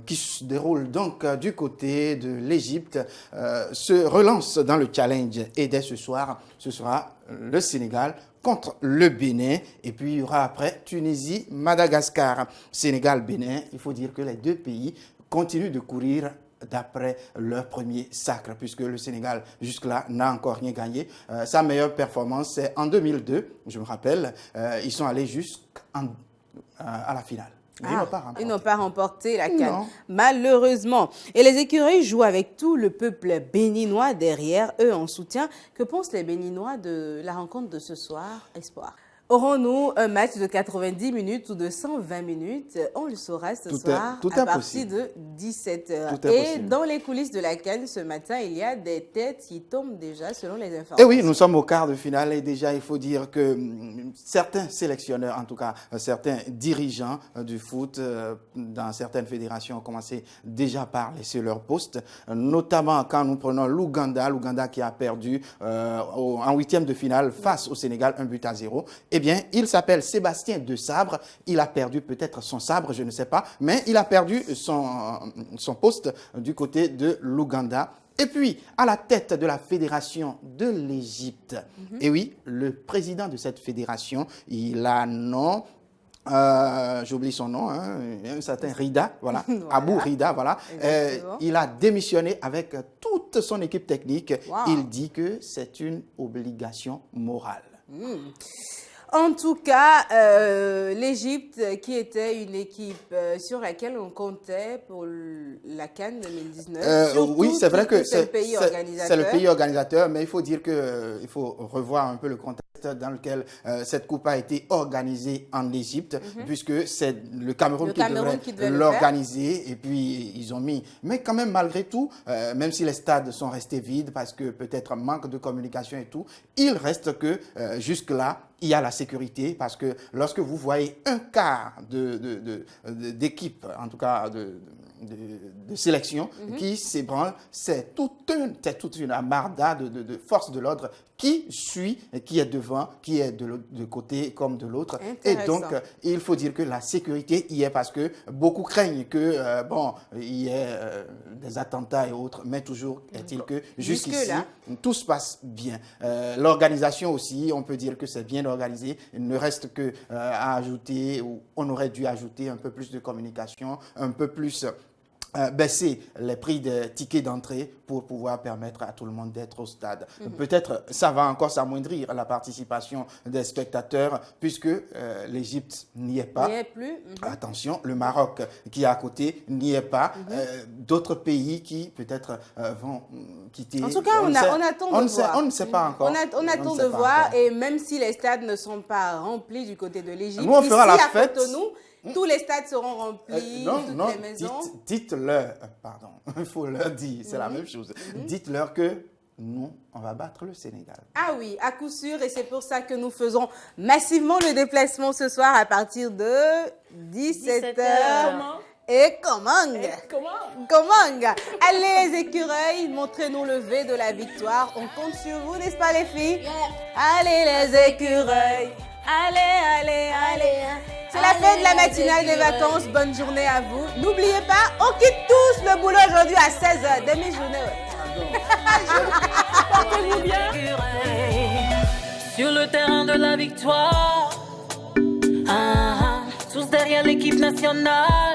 Speaker 5: qui se déroule donc du côté de l'Égypte, se relancent dans le challenge. Et dès ce soir, ce sera le Sénégal contre le Bénin. Et puis, il y aura après Tunisie, Madagascar. Sénégal-Bénin, il faut dire que les deux pays continuent de courir d'après leur premier sacre, puisque le Sénégal, jusque-là, n'a encore rien gagné. Sa meilleure performance, c'est en 2002, je me rappelle, ils sont allés jusqu'à la finale.
Speaker 2: Ils n'ont pas remporté la CAN, malheureusement. Et les écureuils jouent avec tout le peuple béninois derrière eux en soutien. Que pensent les Béninois de la rencontre de ce soir, Espoir? Aurons-nous un match de 90 minutes ou de 120 minutes? On le saura ce soir à partir de 17h. Et dans les coulisses de la CAN ce matin, il y a des têtes qui tombent déjà selon les informations.
Speaker 5: Et oui, nous sommes au quart de finale et déjà il faut dire que certains sélectionneurs, en tout cas certains dirigeants du foot dans certaines fédérations ont commencé déjà par laisser leur poste, notamment quand nous prenons l'Ouganda qui a perdu en huitième de finale face au Sénégal 1-0. Eh bien, il s'appelle Sébastien de Sabre. Il a perdu peut-être son sabre, je ne sais pas, mais il a perdu son poste du côté de l'Ouganda. Et puis, à la tête de la fédération de l'Égypte, et oui, le président de cette fédération, il a nom... j'oublie son nom, un certain Rida, voilà, Abou Rida, voilà. Il a démissionné avec toute son équipe technique. Il dit que c'est une obligation morale.
Speaker 2: En tout cas, l'Égypte, qui était une équipe sur laquelle on comptait pour la CAN 2019.
Speaker 5: Oui, c'est vrai que c'est
Speaker 2: le
Speaker 5: pays organisateur, mais il faut dire qu'il faut revoir un peu le contexte dans lequel cette coupe a été organisée en Égypte, puisque c'est le Cameroun qui devrait l'organiser, et puis ils ont mis... Mais quand même, malgré tout, même si les stades sont restés vides, parce que peut-être manque de communication et tout, il reste que jusque-là, il y a la sécurité, parce que lorsque vous voyez un quart d'équipe, en tout cas de sélection, qui s'ébranle, c'est toute une amarda de forces de l'ordre qui suit, qui est devant, qui est de côté comme de l'autre. Et donc, il faut dire que la sécurité y est, parce que beaucoup craignent que, il y ait des attentats et autres, mais toujours est-il que jusqu'ici, tout se passe bien. L'organisation aussi, on peut dire que c'est bien organisé. Il ne reste que à ajouter, ou on aurait dû ajouter un peu plus de communication, un peu plus baisser les prix des tickets d'entrée pour pouvoir permettre à tout le monde d'être au stade. Peut-être ça va encore s'amoindrir la participation des spectateurs puisque l'Égypte n'y est pas.
Speaker 2: N'y est plus.
Speaker 5: Attention, le Maroc qui est à côté n'y est pas. D'autres pays qui peut-être vont quitter.
Speaker 2: En tout cas, on attend de voir.
Speaker 5: On ne sait pas encore.
Speaker 2: On attend de voir et même si les stades ne sont pas remplis du côté de l'Égypte,
Speaker 5: nous on fera la fête.
Speaker 2: Tous les stades seront remplis, toutes les maisons.
Speaker 5: Dites-leur, pardon, il faut leur dire, c'est la même chose. Dites-leur que nous, on va battre le Sénégal.
Speaker 2: Ah oui, à coup sûr, et c'est pour ça que nous faisons massivement le déplacement ce soir à partir de 17h. Et comment? Allez les écureuils, montrez-nous le V de la victoire. On compte sur vous, n'est-ce pas les filles? Allez les écureuils, allez. C'est la fin de la matinale des vacances. Bonne journée à vous. N'oubliez pas, on quitte tous le boulot aujourd'hui à 16h. Demi-journée.
Speaker 1: Portez-vous bien.
Speaker 11: Sur le terrain de la victoire, tous derrière l'équipe nationale.